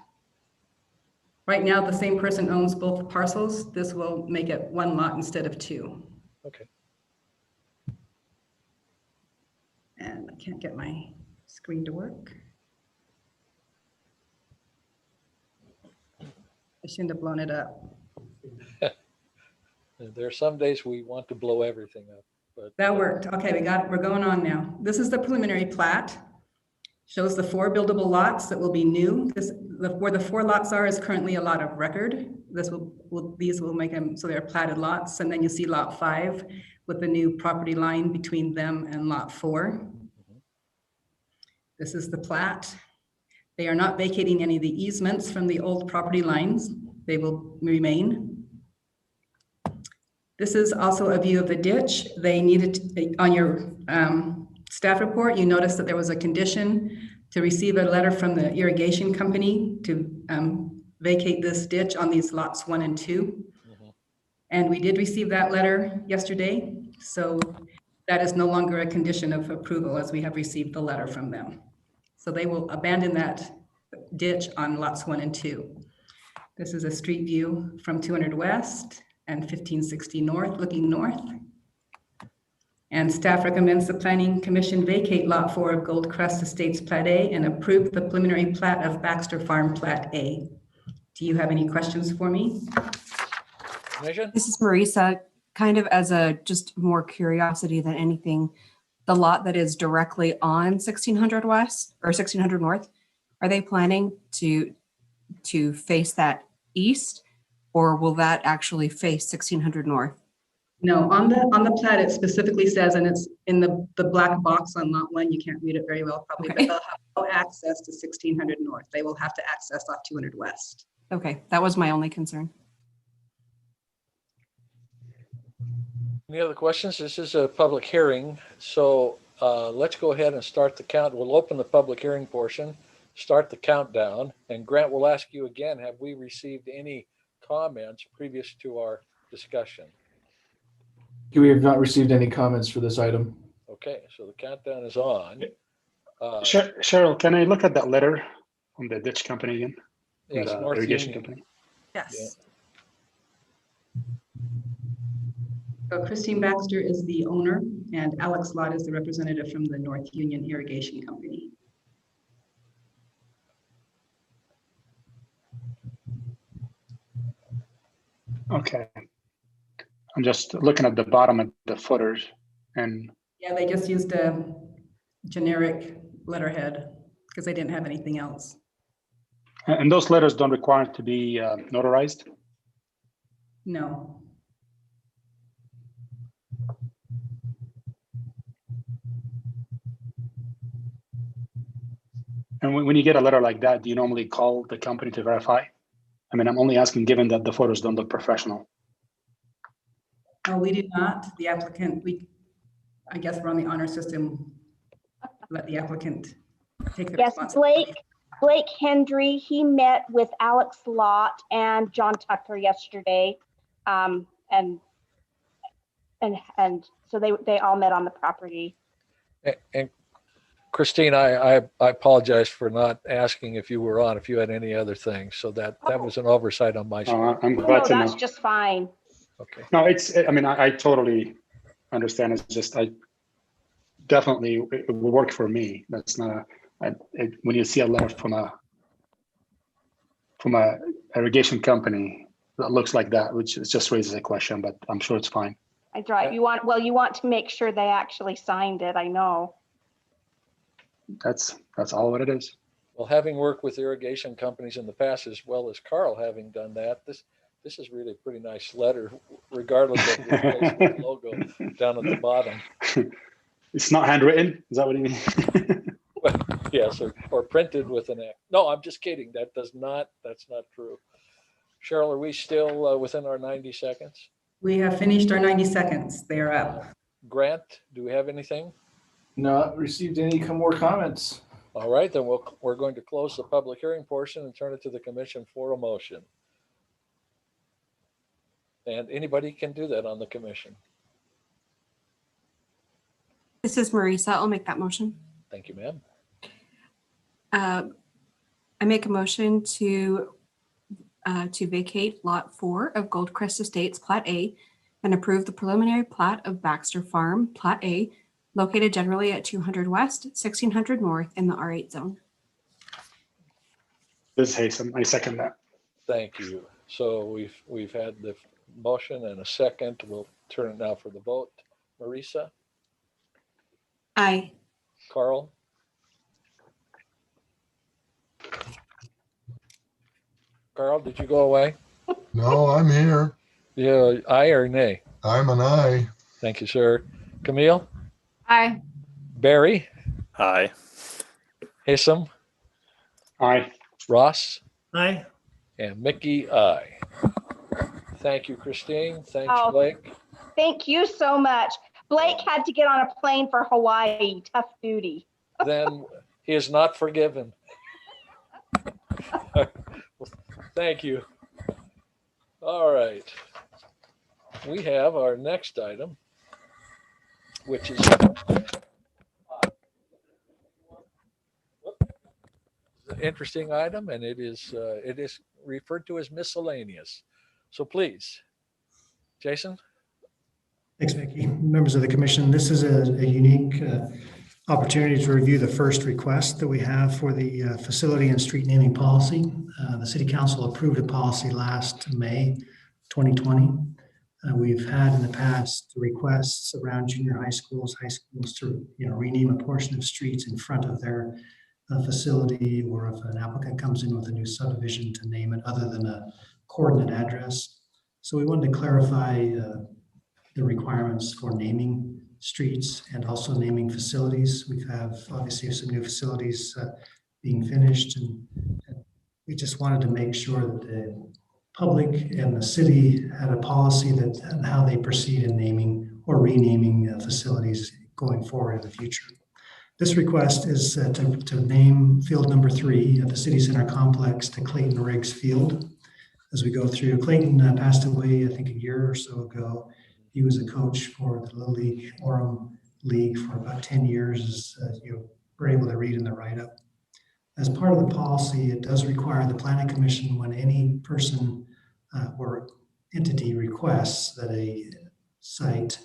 Right now, the same person owns both parcels. This will make it one lot instead of two. Okay. And I can't get my screen to work. I shouldn't have blown it up. There are some days we want to blow everything up, but That worked. Okay, we got it. We're going on now. This is the preliminary plat. Shows the 4 buildable lots that will be new. Where the 4 lots are is currently a lot of record. These will make them so they're platted lots. And then you see Lot 5 with the new property line between them and Lot 4. This is the plat. They are not vacating any of the easements from the old property lines. They will remain. This is also a view of the ditch. They needed, on your staff report, you noticed that there was a condition to receive a letter from the irrigation company to vacate this ditch on these lots 1 and 2. And we did receive that letter yesterday. So that is no longer a condition of approval as we have received the letter from them. So they will abandon that ditch on lots 1 and 2. This is a street view from 200 West and 1560 North, looking north. And staff recommends the Planning Commission vacate Lot 4 of Goldcrest Estates Plat A and approve the preliminary plat of Baxter Farm Plat A. Do you have any questions for me? This is Marisa. Kind of as a just more curiosity than anything, the lot that is directly on 1600 West or 1600 North, are they planning to face that east, or will that actually face 1600 North? No, on the plat, it specifically says, and it's in the black box on lot 1, you can't read it very well probably, Okay. but they'll have no access to 1600 North. They will have to access off 200 West. Okay, that was my only concern. Any other questions? This is a public hearing, so let's go ahead and start the count. We'll open the public hearing portion, start the countdown, and Grant will ask you again, have we received any comments previous to our discussion? We have not received any comments for this item. Okay, so the countdown is on. Cheryl, can I look at that letter from the ditch company again? From Yes, the North irrigation Union. company. Yes. So Christine Baxter is the owner and Alex Lott is the representative from the North Union Irrigation Company. Okay. I'm just looking at the bottom of the footers and Yeah, they just used a generic letterhead because they didn't have anything else. those letters don't require to be notarized. No. And when you get a letter like that, do you normally call the company to verify? I mean, I'm only asking given that the photos don't look professional. No, we did not. The applicant, I guess we're on the honor system. Let the applicant take the Yes, responsibility. Blake Hendry, he met with Alex Lott and John Tucker yesterday. And so they all met on the property. And Christine, I apologize for not asking if you were on, if you had any other things. So that was an oversight on my part. I'm No, glad to that's know. just fine. Okay. No, I mean, I totally understand. It's just, definitely, it will work for me. That's not when you see a letter from a irrigation company that looks like that, which just raises a question, but I'm sure it's fine. I drive. You want to make sure they actually signed it. I know. That's all what it is. Well, having worked with irrigation companies in the past, as well as Carl having done that, this is really a pretty nice letter, regardless of the logo down at the bottom. It's not handwritten. Is that what you mean? Well, yes, or printed with an X. No, I'm just kidding. That's not true. Cheryl, are we still within our 90 seconds? We have finished our 90 seconds. They are up. Grant, do we have anything? Not received any more comments. All right, then we're going to close the public hearing portion and turn it to the commission for a motion. And anybody can do that on the commission. This is Marisa. I'll make that motion. Thank you, ma'am. I make a motion to vacate Lot 4 of Goldcrest Estates Plat A and approve the preliminary plat of Baxter Farm Plat A, located generally at 200 West, 1600 North in the R8 zone. This is Haysom. I second that. Thank you. So we've had the motion and a second. We'll turn it now for the vote. Marisa, Aye. Carl, did you go away? No, I'm here. Yeah, aye or nay? I'm an aye. Thank you, sir. Camille, Aye. Barry, Aye. Haysom, Aye. Ross, Aye. and Mickey, aye. Thank you, Christine. Thanks, Oh. Blake. Thank you so much. Blake had to get on a plane for Hawaii. Tough duty. Then he is not forgiven. Thank you. All right. We have our next item, which is an interesting item, and it is referred to as miscellaneous. So please, Jason. Thanks, Mickey. Members of the commission, this is a unique opportunity to review the first request that we have for the facility and street naming policy. The city council approved a policy last May 2020. We've had in the past requests around junior high schools to rename a portion of streets in front of their facility, or if an applicant comes in with a new subdivision, to name it other than a coordinate address. So we wanted to clarify the requirements for naming streets and also naming facilities. We have obviously some new facilities being finished, and we just wanted to make sure that the public and the city had a policy that and how they proceed in naming or renaming facilities going forward in the future. This request is to name field number 3 at the City Center complex to Clayton Riggs Field. As we go through, Clayton passed away, I think, a year or so ago. He was a coach for the Little League Orem League for about 10 years, as you were able to read in the write-up. As part of the policy, it does require the Planning Commission, when any person or entity requests that a site,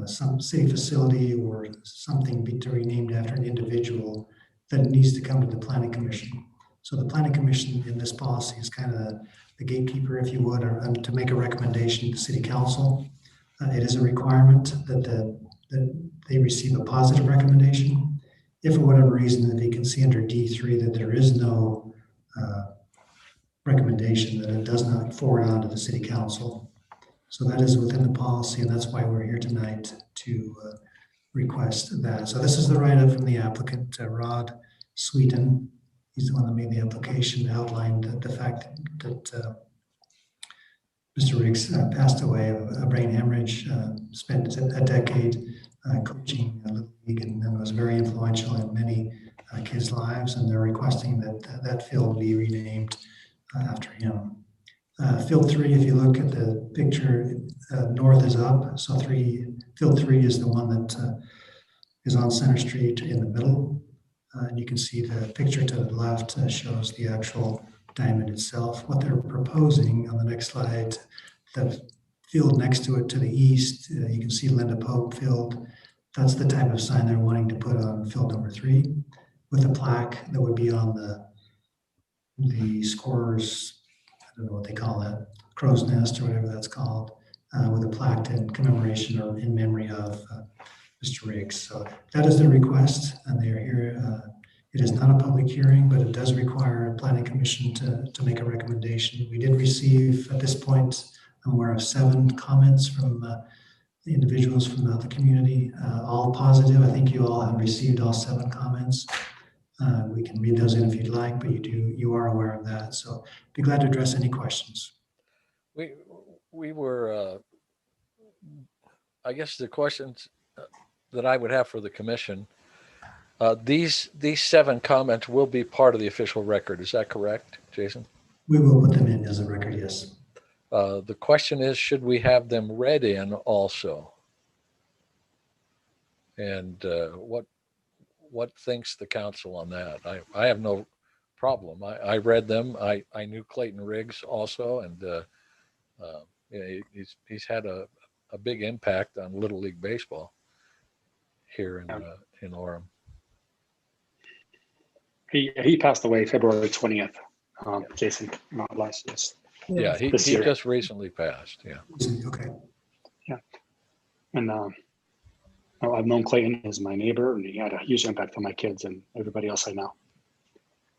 some city facility or something be to be renamed after an individual, that it needs to come to the Planning Commission. So the Planning Commission in this policy is kind of the gatekeeper, if you would, or to make a recommendation to City Council. It is a requirement that they receive a positive recommendation. If for whatever reason that they can see under D3 that there is no recommendation, that it does not forward on to the City Council. So that is within the policy, and that's why we're here tonight to request that. So this is the write-up from the applicant, Rod Sweeten. He's the one that made the application, outlined the fact that Mr. Riggs passed away of a brain hemorrhage, spent a decade coaching Little League, and was very influential in many kids' lives, and they're requesting that field be renamed after him. Field 3, if you look at the picture, north is up. So field 3 is the one that is on Center Street in the middle. And you can see the picture to the left shows the actual diamond itself. What they're proposing on the next slide, the field next to it to the east, you can see Linda Pope Field. That's the type of sign they're wanting to put on field number 3, with a plaque that would be on the scorer's, I don't know what they call that, crow's nest or whatever that's called, with a plaque in commemoration or in memory of Mr. Riggs. So that is the request, and they are here. It is not a public hearing, but it does require a Planning Commission to make a recommendation. We did receive, at this point, I'm aware of 7 comments from the individuals from the community, all positive. I think you all have received all 7 comments. We can read those in if you'd like, but you are aware of that. So be glad to address any questions. We were, I guess the questions that I would have for the commission, these 7 comments will be part of the official record. Is that correct, Jason? We will put them in as a record, yes. The question is, should we have them read in also? And what thinks the council on that? I have no problem. I read them. I knew Clayton Riggs also, and he's had a big impact on Little League baseball here in Orem. He passed away February 20th. Jason, not last year. Yeah, he just recently passed. Yeah. Okay. Yeah, and I've known Clayton as my neighbor, and he had a huge impact on my kids and everybody else I know.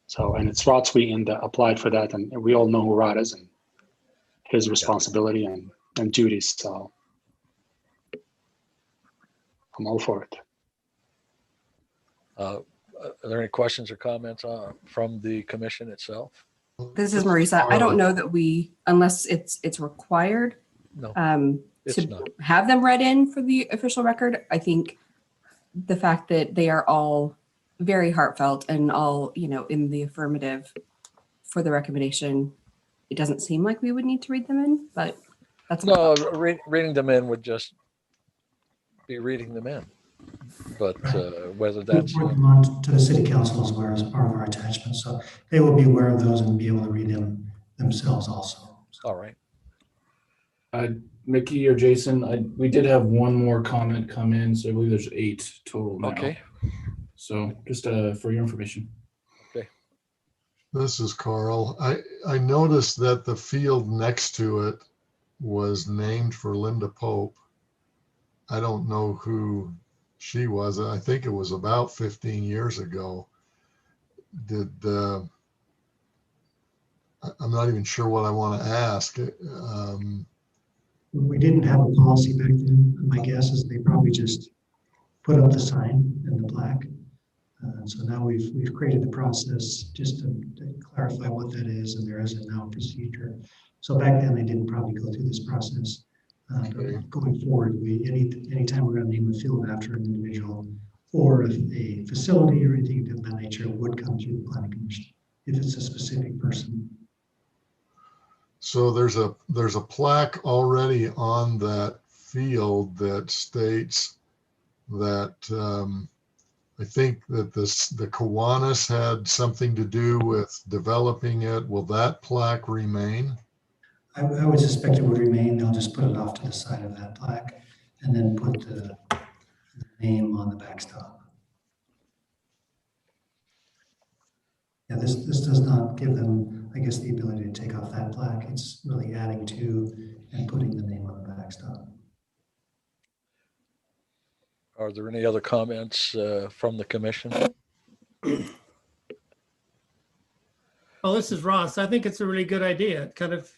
So, and it's Rod Sweeten that applied for that, and we all know who Rod is and his responsibility and duties. So I'm all for it. Are there any questions or comments from the commission itself? This is Marisa. I don't know that we, unless it's required, No, to have them read in for the official record. I think the fact that they are all very heartfelt and all, in the affirmative for the recommendation, it doesn't seem like we would need to read them in, but that's no. Reading them in would just be reading them in. But whether that's report them on to the City Council as well as part of our attachment, so they will be aware of those and be able to read them themselves also. all right. Mickey or Jason, we did have one more comment come in, so I believe there's 8 total now. Okay. So just for your information. Okay. This is Carl. I noticed that the field next to it was named for Linda Pope. I don't know who she was. I think it was about 15 years ago. I'm not even sure what I want to ask. We didn't have a policy back then. My guess is they probably just put up the sign and the plaque. So now we've created the process just to clarify what that is, and there is a now procedure. So back then they didn't probably go through this process. But going forward, anytime we're going to name a field after an individual or a facility or anything of that nature, would come through the planning commission if it's a specific person. So there's a plaque already on that field that states that I think that the Kiwanis had something to do with developing it. Will that plaque remain? I would suspect it would remain. They'll just put it off to the side of that plaque and then put the name on the backstop. Yeah, this does not give them, I guess, the ability to take off that plaque. It's really adding to and putting the name on the backstop. Are there any other comments from the commission? Well, this is Ross. I think it's a really good idea. It kind of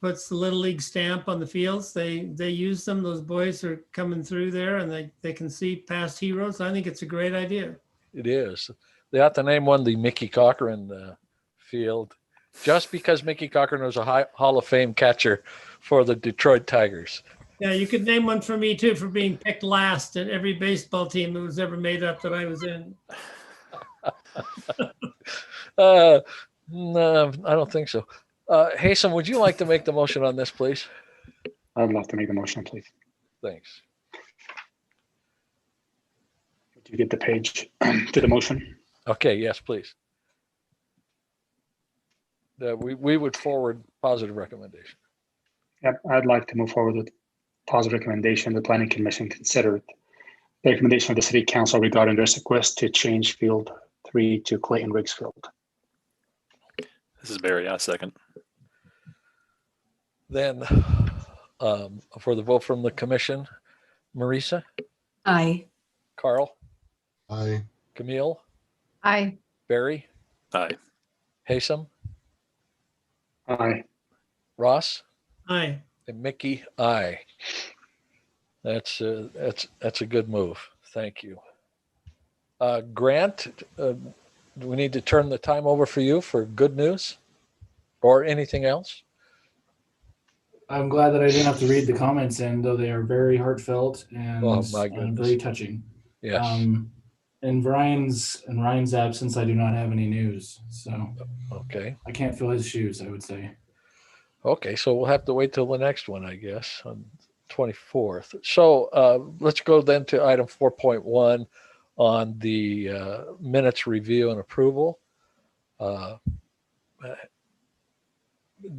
puts the Little League stamp on the fields. They use them. Those boys are coming through there and they can see past heroes. I think it's a great idea. It is. They ought to name one the Mickey Cochran field, just because Mickey Cochran was a Hall of Fame catcher for the Detroit Tigers. Yeah, you could name one for me too, for being picked last in every baseball team that was ever made up that I was in. No, I don't think so. Haysom, would you like to make the motion on this, please? I'd love to make the motion, please. Thanks. Would you get the page to the motion? Okay, yes, please. We would forward positive recommendation. Yep, I'd like to move forward with positive recommendation. The planning commission considered the recommendation of the city council regarding their request to change field 3 to Clayton Riggs Field. This is Barry. I second. Then for the vote from the commission, Marisa, Aye. Carl, Aye. Camille, Aye. Barry, Aye. Haysom, Aye. Ross, Aye. and Mickey, aye. That's a good move. Thank you. Grant, do we need to turn the time over for you for good news or anything else? I'm glad that I didn't have to read the comments, and though they are very heartfelt and Oh, my goodness. very touching. Yes. In Ryan's absence, I do not have any news, so Okay. I can't fill his shoes, I would say. Okay, so we'll have to wait till the next one, I guess, on 24th. So let's go then to item 4.1 on the minutes review and approval.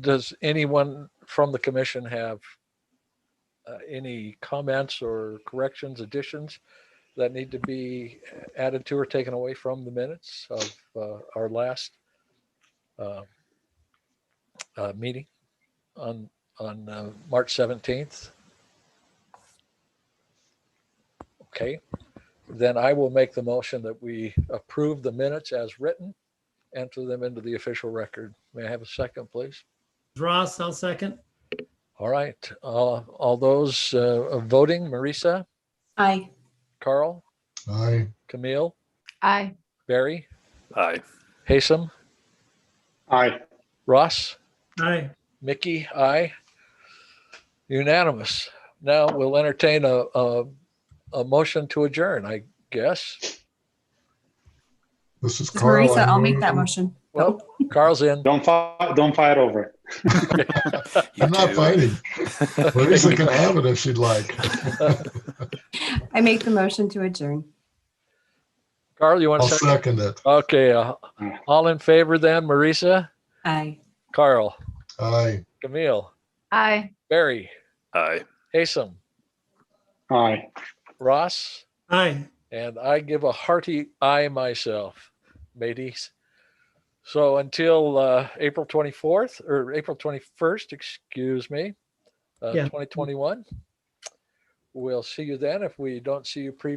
Does anyone from the commission have any comments or corrections, additions that need to be added to or taken away from the minutes of our last meeting on March 17th? Okay, then I will make the motion that we approve the minutes as written, enter them into the official record. May I have a second, please? Ross, I'll second. All right, all those voting, Marisa, Aye. Carl, Aye. Camille, Aye. Barry, Aye. Haysom, Aye. Ross, Aye. Mickey, aye. Unanimous. Now we'll entertain a motion to adjourn, I guess. This is This is Carl. Marisa. I I'll make that move- motion. Well, Carl's in. Don't fight over it. I'm not fighting. Marisa can have it if she'd like. I make the motion to adjourn. Carl, you want I'll to second? second it. Okay, all in favor then, Marisa, Aye. Carl, Aye. Camille, Aye. Barry, Aye. Haysom, Aye. Ross, Aye. and I give a hearty aye myself, mateys. So until April 24th or April 21st, excuse me, Yeah. 2021. We'll see you then if we don't see you previous.